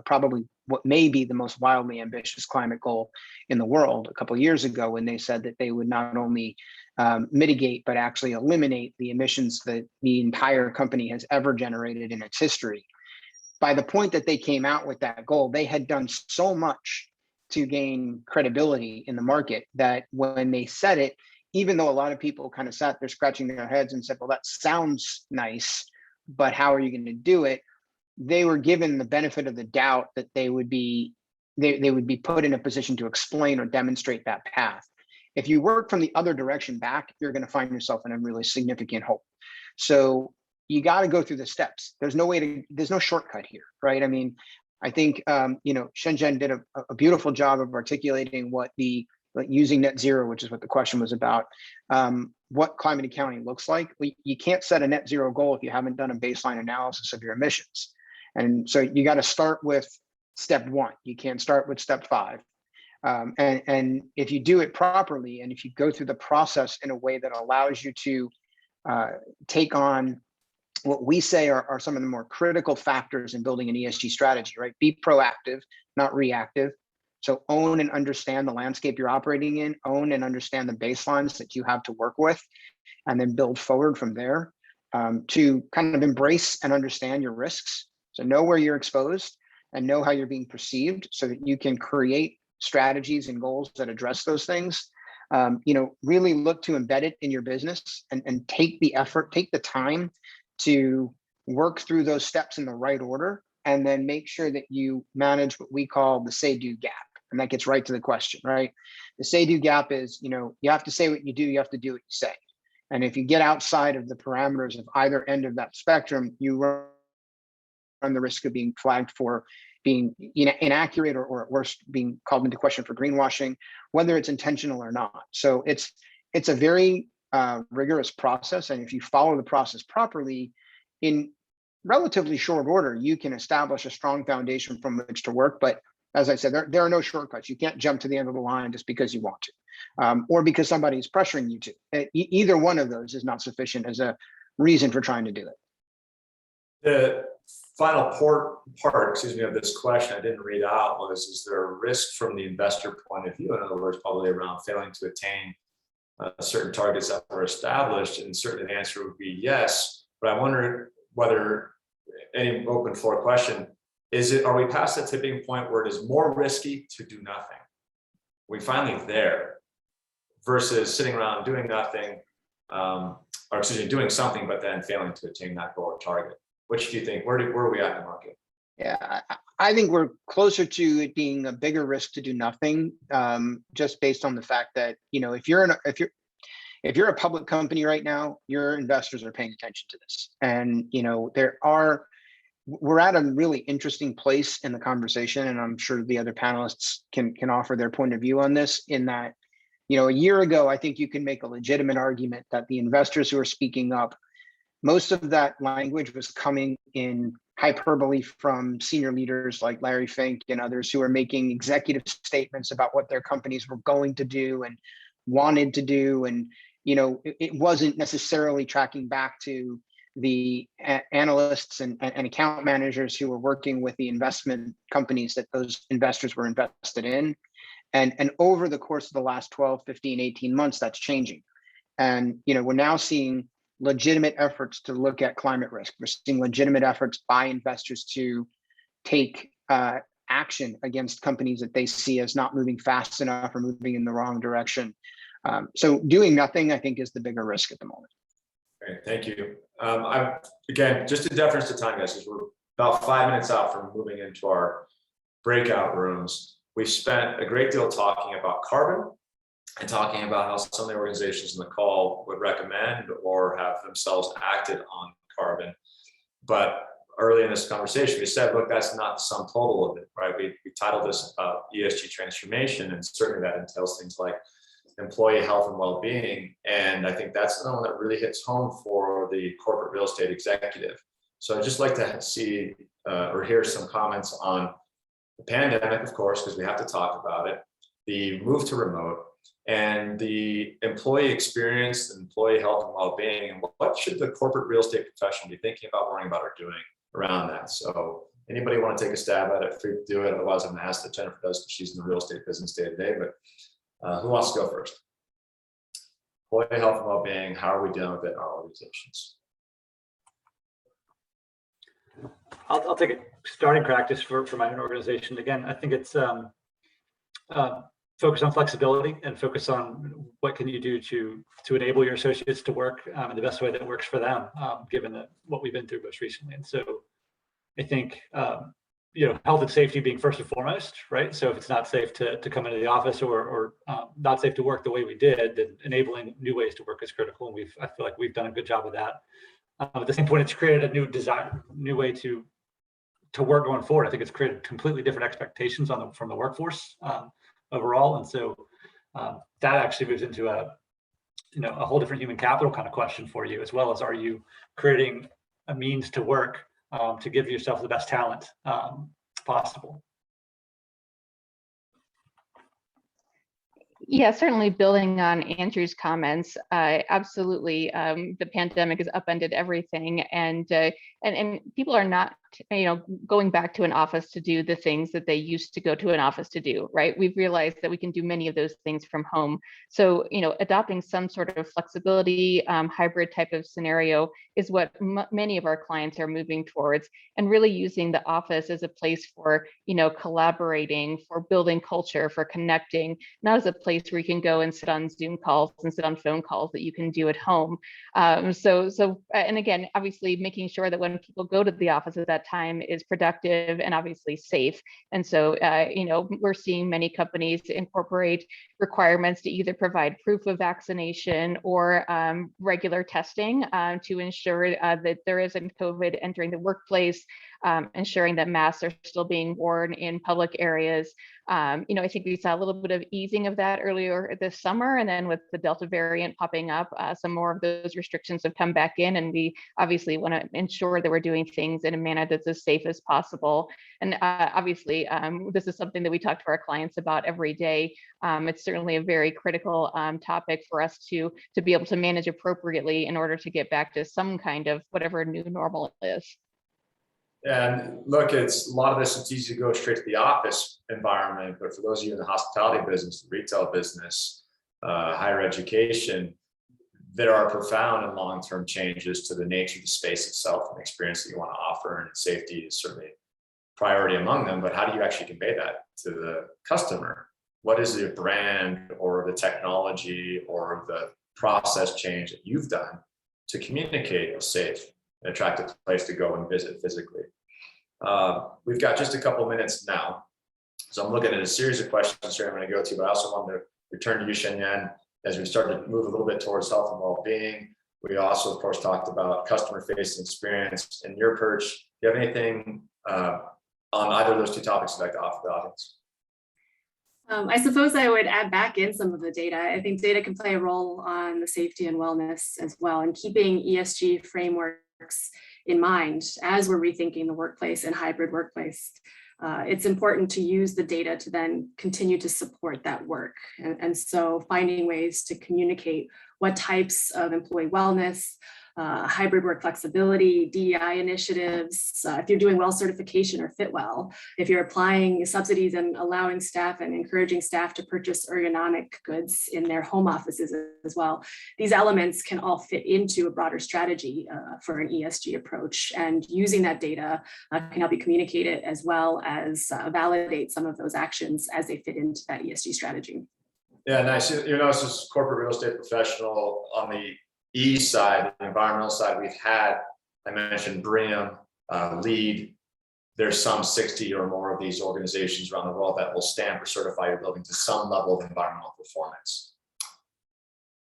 probably what may be the most wildly ambitious climate goal in the world a couple of years ago, when they said that they would not only mitigate but actually eliminate the emissions that the entire company has ever generated in its history. By the point that they came out with that goal, they had done so much to gain credibility in the market that when they said it, even though a lot of people kind of sat there scratching their heads and said, well, that sounds nice, but how are you going to do it? They were given the benefit of the doubt that they would be put in a position to explain or demonstrate that path. If you work from the other direction back, you're going to find yourself in a really significant hole. So you got to go through the steps. There's no shortcut here, right? I mean, I think, Shenzhen did a beautiful job of articulating what using net zero, which is what the question was about, what climate accounting looks like. You can't set a net zero goal if you haven't done a baseline analysis of your emissions. And so you got to start with step 1. You can't start with step 5. And if you do it properly, and if you go through the process in a way that allows you to take on what we say are some of the more critical factors in building an ESG strategy, right? Be proactive, not reactive. So own and understand the landscape you're operating in, own and understand the baselines that you have to work with, and then build forward from there to kind of embrace and understand your risks. So know where you're exposed and know how you're being perceived so that you can create strategies and goals that address those things. Really look to embed it in your business and take the effort, take the time to work through those steps in the right order, and then make sure that you manage what we call the say-do gap. And that gets right to the question, right? The say-do gap is, you have to say what you do, you have to do what you say. And if you get outside of the parameters of either end of that spectrum, you run the risk of being flagged for being inaccurate, or at worst, being called into question for greenwashing, whether it's intentional or not. So it's a very rigorous process. And if you follow the process properly, in relatively short order, you can establish a strong foundation from which to work. But as I said, there are no shortcuts. You can't jump to the end of the line just because you want to, or because somebody's pressuring you to. Either one of those is not sufficient as a reason for trying to do it. The final part, of this question I didn't read out was, is there a risk from the investor point of view? In other words, probably around failing to attain certain targets that were established, and certainly the answer would be yes. But I wonder whether, any open floor question, are we past the tipping point where it is more risky to do nothing? We finally there, versus sitting around doing nothing, doing something, but then failing to attain that goal or target. Which do you think? Where are we at in the market? Yeah, I think we're closer to it being a bigger risk to do nothing, just based on the fact that, if you're a public company right now, your investors are paying attention to this. And, we're at a really interesting place in the conversation, and I'm sure the other panelists can offer their point of view on this, in that, a year ago, I think you can make a legitimate argument that the investors who are speaking up, most of that language was coming in hyperbole from senior leaders like Larry Fink and others who are making executive statements about what their companies were going to do and wanted to do. And, it wasn't necessarily tracking back to the analysts and account managers who were working with the investment companies that those investors were invested in. And over the course of the last 12, 15, 18 months, that's changing. And, we're now seeing legitimate efforts to look at climate risk. We're seeing legitimate efforts by investors to take action against companies that they see as not moving fast enough or moving in the wrong direction. So doing nothing, I think, is the bigger risk at the moment. Great, thank you. Again, just a deference to time, guys, because we're about 5 minutes out from moving into our breakout rooms. We've spent a great deal talking about carbon and talking about how some of the organizations in the call would recommend or have themselves acted on carbon. But early in this conversation, we said, look, that's not the sum total of it, right? We titled this ESG transformation, and certainly that entails things like employee health and well-being. And I think that's the one that really hits home for the corporate real estate executive. So I'd just like to see or hear some comments on the pandemic, of course, because we have to talk about it, the move to remote, and the employee experience, and employee health and well-being, and what should the corporate real estate professional be thinking about, worrying about, or doing around that. So anybody want to take a stab at it, free to do it. Otherwise, I'm going to ask that Jennifer does, because she's in the real estate business day to day. But who wants to go first? Employee health and well-being, how are we dealing with it in our organizations? I'll take a starting practice for my own organization. Again, I think it's focus on flexibility and focus on what can you do to enable your associates to work in the best way that works for them, given what we've been through most recently. And so I think health and safety being first and foremost, right? So if it's not safe to come into the office or not safe to work the way we did, then enabling new ways to work is critical. And I feel like we've done a good job of that. At the same point, it's created a new way to work going forward. I think it's created completely different expectations from the workforce overall. And so that actually moves into a whole different human capital kind of question for you, as well as, are you creating a means to work to give yourself the best talent possible? Yeah, certainly building on Andrew's comments, absolutely. The pandemic has upended everything, and people are not, going back to an office to do the things that they used to go to an office to do, right? We've realized that we can do many of those things from home. So, adopting some sort of flexibility, hybrid type of scenario is what many of our clients are moving towards, and really using the office as a place for, collaborating, for building culture, for connecting, not as a place where you can go and sit on Zoom calls and sit on phone calls that you can do at home. And again, obviously making sure that when people go to the office at that time is productive and obviously safe. And so, we're seeing many companies incorporate requirements to either provide proof of vaccination or regular testing to ensure that there isn't COVID entering the workplace, ensuring that masks are still being worn in public areas. I think we saw a little bit of easing of that earlier this summer, and then with the Delta variant popping up, some more of those restrictions have come back in, and we obviously want to ensure that we're doing things in a manner that's as safe as possible. And obviously, this is something that we talk to our clients about every day. It's certainly a very critical topic for us to be able to manage appropriately in order to get back to some kind of whatever new normal is. And look, a lot of this, it's easy to go straight to the office environment, but for those of you in the hospitality business, the retail business, higher education, there are profound and long-term changes to the nature of the space itself and the experience that you want to offer, and safety is certainly a priority among them. But how do you actually convey that to the customer? What is the brand or the technology or the process change that you've done to communicate a safe and attractive place to go and visit physically? We've got just a couple minutes now, so I'm looking at a series of questions here I'm going to go to, but I also want to return to you, Shen-Yan, as we start to move a little bit towards health and well-being. We also, of course, talked about customer-facing experience. In your perch, do you have anything on either of those two topics you'd like to offer the audience? I suppose I would add back in some of the data. I think data can play a role on the safety and wellness as well, and keeping ESG frameworks in mind as we're rethinking the workplace and hybrid workplace. It's important to use the data to then continue to support that work. And so finding ways to communicate what types of employee wellness, hybrid work flexibility, DEI initiatives, if you're doing well certification or fit well, if you're applying subsidies and allowing staff and encouraging staff to purchase ergonomic goods in their home offices as well. These elements can all fit into a broader strategy for an ESG approach, and using that data can help you communicate it as well as validate some of those actions as they fit into that ESG strategy. Yeah, nice. You know, as a corporate real estate professional on the E side, the environmental side, we've had, I mentioned BREEAM, LEED. There's some 60 or more of these organizations around the world that will stamp or certify your building to some level of environmental performance.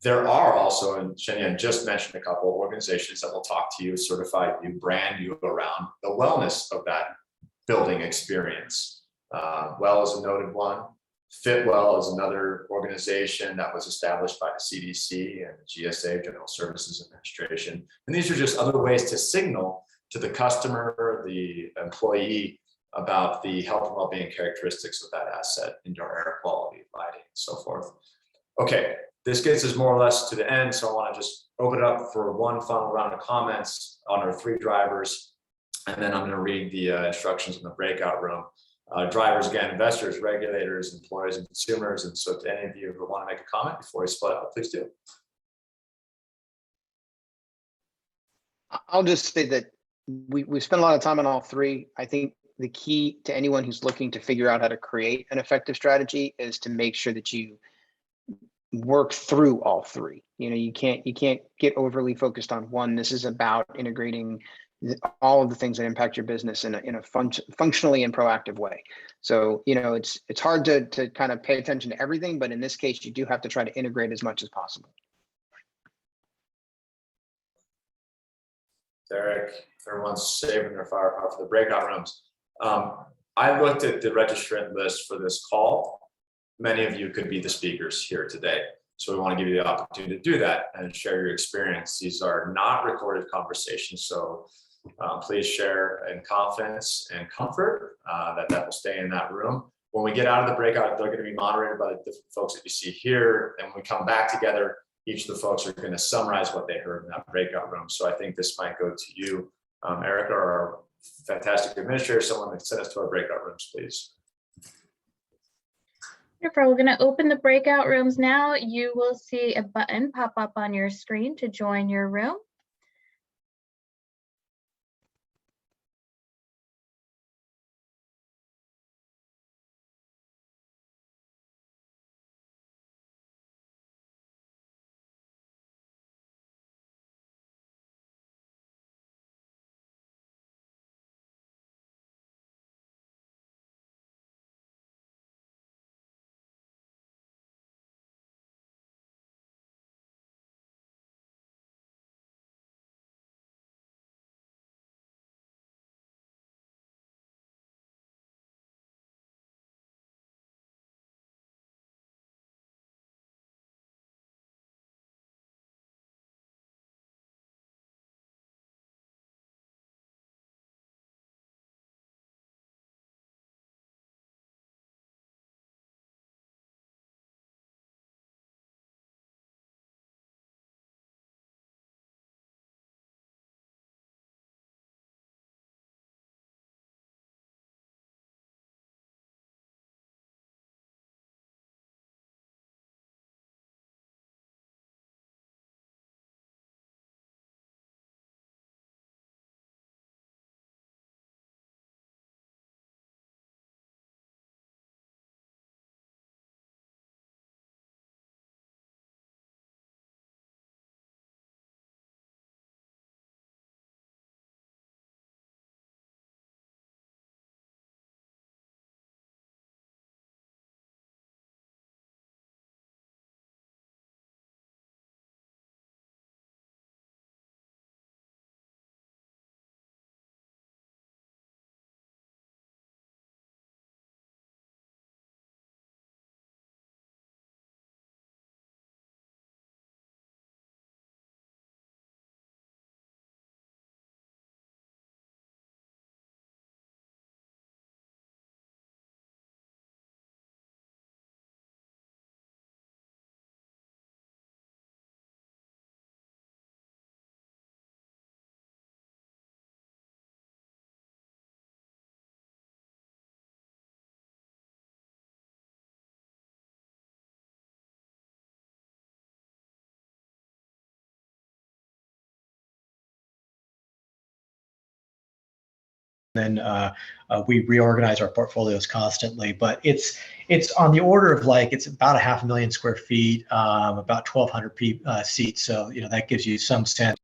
There are also, and Shenyang just mentioned a couple of organizations that will talk to you, certify you, brand you around the wellness of that building experience. Well is a noted one. Fitwell is another organization that was established by the CDC and the GSA, General Services Administration. And these are just other ways to signal to the customer, the employee, about the health and well-being characteristics of that asset, indoor air quality, lighting, and so forth. Okay, this gets us more or less to the end, so I want to just open it up for one final round of comments on our 3 drivers, and then I'm going to read the instructions in the breakout room. Drivers, again, investors, regulators, employers, and consumers. And so to any of you who want to make a comment before we split up, please do. I'll just say that we spent a lot of time on all 3. I think the key to anyone who's looking to figure out how to create an effective strategy is to make sure that you work through all 3. You know, you can't get overly focused on one. This is about integrating all of the things that impact your business in a functionally and proactive way. So, you know, it's hard to kind of pay attention to everything, but in this case, you do have to try to integrate as much as possible. Derek, everyone's saving their firepower for the breakout rooms. I looked at the registrant list for this call. Many of you could be the speakers here today. So we want to give you the opportunity to do that and share your experience. These are not recorded conversations, so please share in confidence and comfort that will stay in that room. When we get out of the breakout, they're going to be moderated by the different folks that you see here. And when we come back together, each of the folks are going to summarize what they heard in that breakout room. So I think this might go to you, Erica, our fantastic administrator, someone that sent us to our breakout rooms, please. Wonderful. We're going to open the breakout rooms now. You will see a button pop up on your screen to join your room. then we reorganize our portfolios constantly. But it's on the order of like, it's about 500,000 square feet, about 1,200 seats. So, that gives you some sense.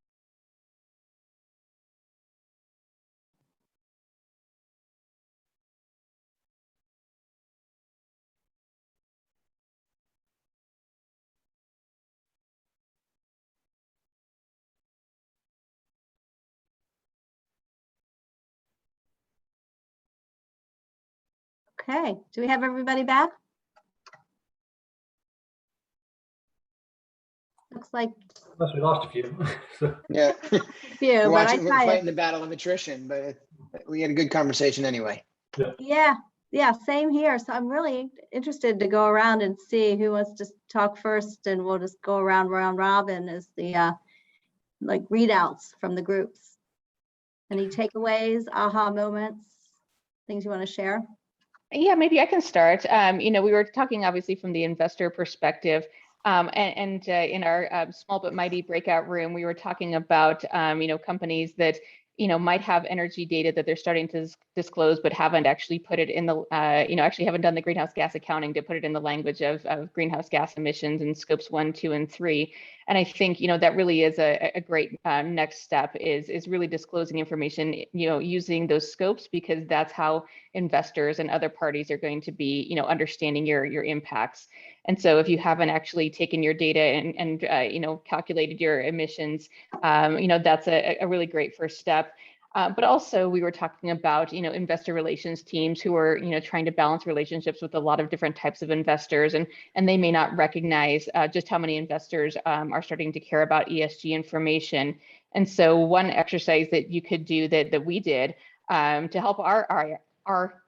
Okay, do we have everybody back? Looks like Unless we lost a few. So, Yeah. a few, We're but I watching, we're tell fighting you, the battle of attrition, but we had a good conversation anyway. yeah, same here. So I'm really interested to go around and see who wants to talk first, and we'll just go around round robin as the like readouts from the groups. Any takeaways, aha moments, things you want to share? Yeah, maybe I can start. We were talking obviously from the investor perspective, and in our small but mighty breakout room, we were talking about companies that might have energy data that they're starting to disclose, but haven't actually put it in the actually haven't done the greenhouse gas accounting to put it in the language of greenhouse gas emissions in scopes 1, 2, and 3. And I think that really is a great next step is really disclosing information using those scopes, because that's how investors and other parties are going to be understanding your impacts. And so if you haven't actually taken your data and calculated your emissions, that's a really great first step. But also we were talking about, investor relations teams who are, trying to balance relationships with a lot of different types of investors, and they may not recognize just how many investors are starting to care about ESG information. And so one exercise that you could do that we did to help our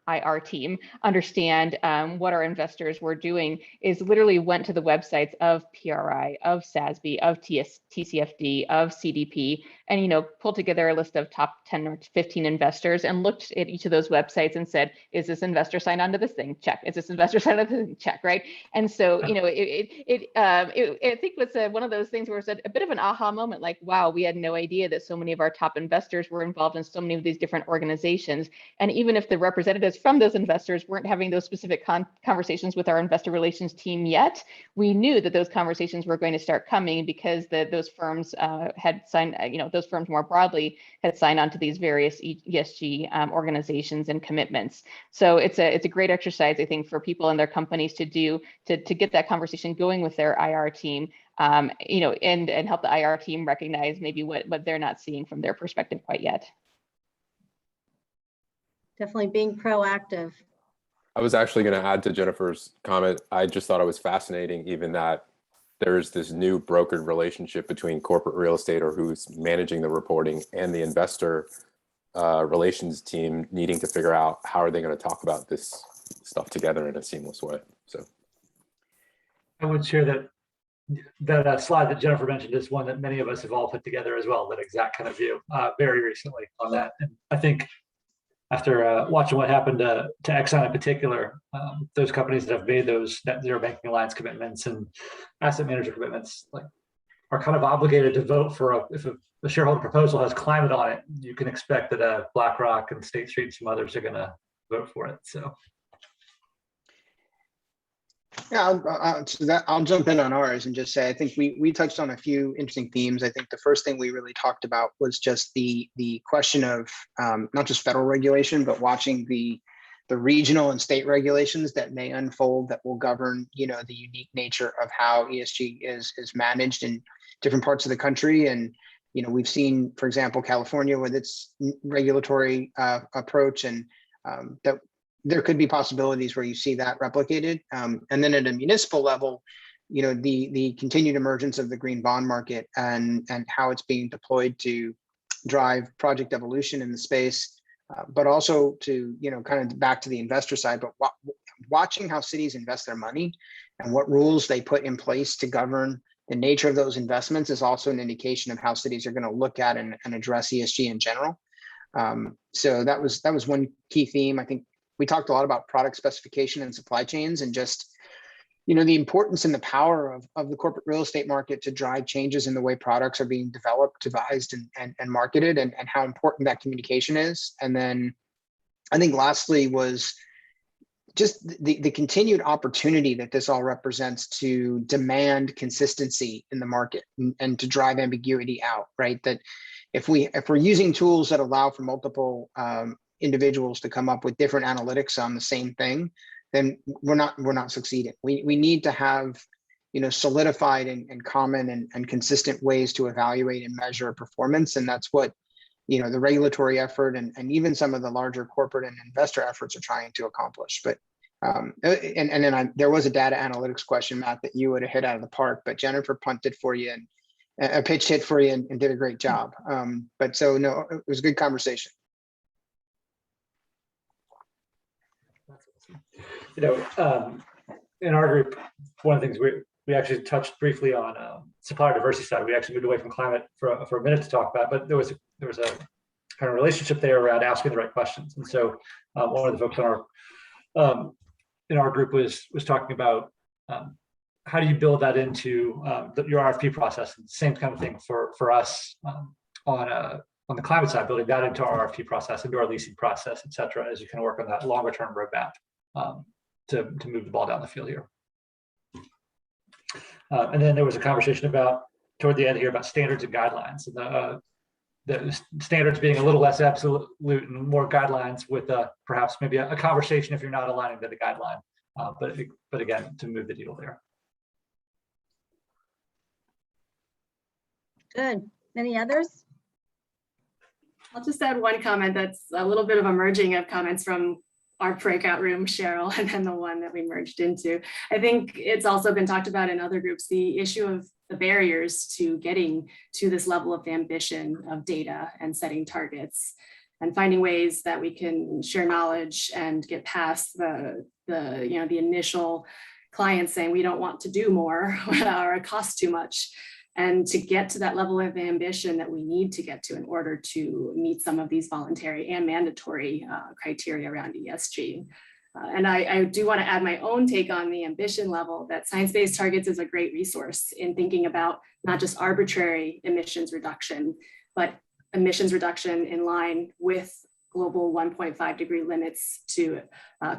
IR team understand what our investors were doing is literally went to the websites of PRI, of SASB, of TCFD, of CDP, and pulled together a list of top 10 or 15 investors and looked at each of those websites and said, is this investor signed onto this thing? Check. Is this investor signed onto this thing? Check, right? And so I think it was one of those things where it's a bit of an aha moment, like, wow, we had no idea that so many of our top investors were involved in so many of these different organizations. And even if the representatives from those investors weren't having those specific conversations with our investor relations team yet, we knew that those conversations were going to start coming because those firms had signed, those firms more broadly had signed on to these various ESG organizations and commitments. So it's a great exercise, I think, for people and their companies to do to get that conversation going with their IR team, and help the IR team recognize maybe what they're not seeing from their perspective quite yet. Definitely being proactive. I was actually going to add to Jennifer's comment. I just thought it was fascinating, even that there's this new brokered relationship between corporate real estate, or who's managing the reporting, and the investor relations team needing to figure out how are they going to talk about this stuff together in a seamless way. So I would share that slide that Jennifer mentioned is one that many of us have all put together as well, that exact kind of view very recently on that. And I think after watching what happened to Exxon in particular, those companies that have made those net zero banking alliance commitments and asset manager commitments, like, are kind of obligated to vote for if a shareholder proposal has climate on it. You can expect that BlackRock and State Street and some others are going to vote for it. So. Yeah, I'll jump in on ours and just say, I think we touched on a few interesting themes. I think the first thing we really talked about was just the question of not just federal regulation, but watching the regional and state regulations that may unfold that will govern, the unique nature of how ESG is managed in different parts of the country. And we've seen, for example, California with its regulatory approach, and that there could be possibilities where you see that replicated. And then at a municipal level, the continued emergence of the green bond market and how it's being deployed to drive project evolution in the space, but also to, kind of back to the investor side, but watching how cities invest their money and what rules they put in place to govern the nature of those investments is also an indication of how cities are going to look at and address ESG in general. So that was one key theme. I think we talked a lot about product specification and supply chains, and just, the importance and the power of the corporate real estate market to drive changes in the way products are being developed, devised, and marketed, and how important that communication is. And then, I think lastly was just the continued opportunity that this all represents to demand consistency in the market and to drive ambiguity out, right? That if we're using tools that allow for multiple individuals to come up with different analytics on the same thing, then we're not succeeding. We need to have, you know, solidified and common and consistent ways to evaluate and measure performance. And that's what, you know, the regulatory effort and even some of the larger corporate and investor efforts are trying to accomplish. But there was a data analytics question, Matt, that you would have hit out of the park, but Jennifer punted for you and a pitch hit for you and did a great job. But so no, it was a good conversation. You know, in our group, one of the things we actually touched briefly on supplier diversity side. We actually moved away from climate for a minute to talk about, but there was a kind of relationship there around asking the right questions. And so one of the folks in our group was talking about how do you build that into your RFP process? And same kind of thing for us on the climate side, building that into our RFP process, into our leasing process, et cetera, as you can work on that longer term roadmap to move the ball down the field here. And then there was a conversation about toward the end here about standards and guidelines, and the standards being a little less absolute and more guidelines with perhaps maybe a conversation if you're not aligning to the guideline, but again, to move the needle there. Good. Any others? I'll just add one comment that's a little bit of a merging of comments from our breakout room, Cheryl, and then the one that we merged into. I think it's also been talked about in other groups, the issue of the barriers to getting to this level of ambition of data and setting targets and finding ways that we can share knowledge and get past the initial clients saying we don't want to do more or it costs too much. And to get to that level of ambition that we need to get to in order to meet some of these voluntary and mandatory criteria around ESG. And I do want to add my own take on the ambition level that science-based targets is a great resource in thinking about not just arbitrary emissions reduction, but emissions reduction in line with global 1.5 degree limits to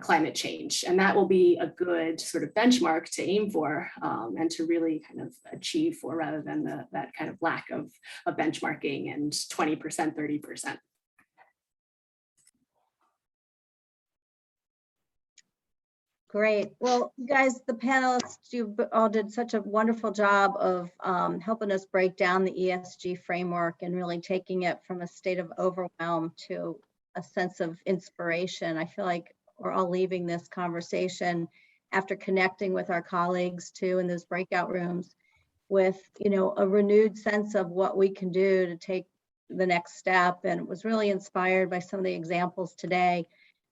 climate change. And that will be a good sort of benchmark to aim for and to really kind of achieve for, rather than that kind of lack of benchmarking and 20%, 30%. Great. Well, you guys, the panelists, you all did such a wonderful job of helping us break down the ESG framework and really taking it from a state of overwhelm to a sense of inspiration. I feel like we're all leaving this conversation after connecting with our colleagues too in those breakout rooms with, you know, a renewed sense of what we can do to take the next step, and was really inspired by some of the examples today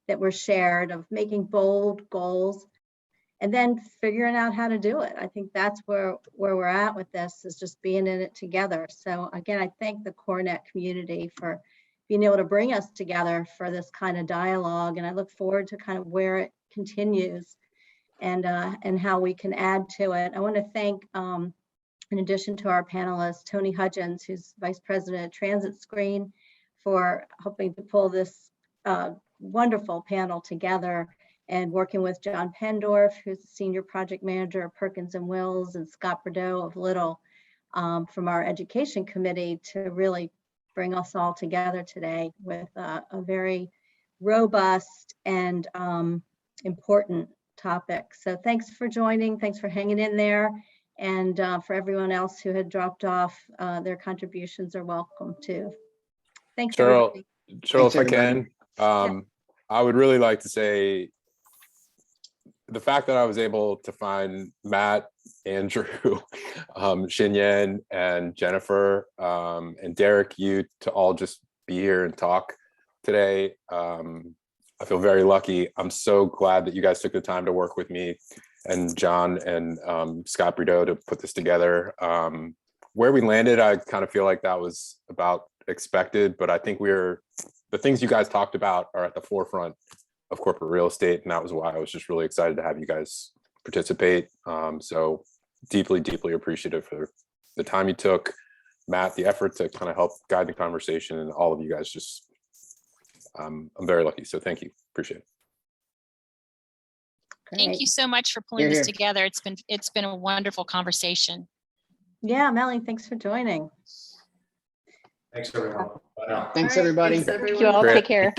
that were shared of making bold goals and then figuring out how to do it. I think that's where we're at with this, is just being in it together. So again, I thank the CoreNet community for being able to bring us together for this kind of dialogue. And I look forward to kind of where it continues and how we can add to it. I want to thank, in addition to our panelists, Tony Hudgens, who's Vice President of Transit Screen, for helping to pull this wonderful panel together, and working with John Pendorf, who's the Senior Project Manager of Perkins and Wills, and Scott Bordeaux of Little from our Education Committee, to really bring us all together today with a very robust and important topic. So thanks for joining. Thanks for hanging in there. And for everyone else who had dropped off, their contributions are welcome too. Thanks, Cheryl, everybody. Cheryl, Thanks, if I can, I would really like to say the fact that I was able to find Matt, Andrew, Shinyan, and Jennifer, and Derek, you to all just be here and talk today. I feel very lucky. I'm so glad that you guys took the time to work with me and John and Scott Bordeaux to put this together. Where we landed, I kind of feel like that was about expected, but I think the things you guys talked about are at the forefront of corporate real estate, and that was why I was just really excited to have you guys participate. So deeply, deeply appreciative for the time you took, Matt, the effort to kind of help guide the conversation, and all of you guys just I'm very lucky. So thank you. Appreciate it. Thank Great. you so much for pulling Here, this here. together. It's been a wonderful conversation. Yeah, Melanie, thanks for joining. Thanks, everyone. Bye now. Thanks, All right, everybody. thanks, Thank you everyone. all. Great. Take care.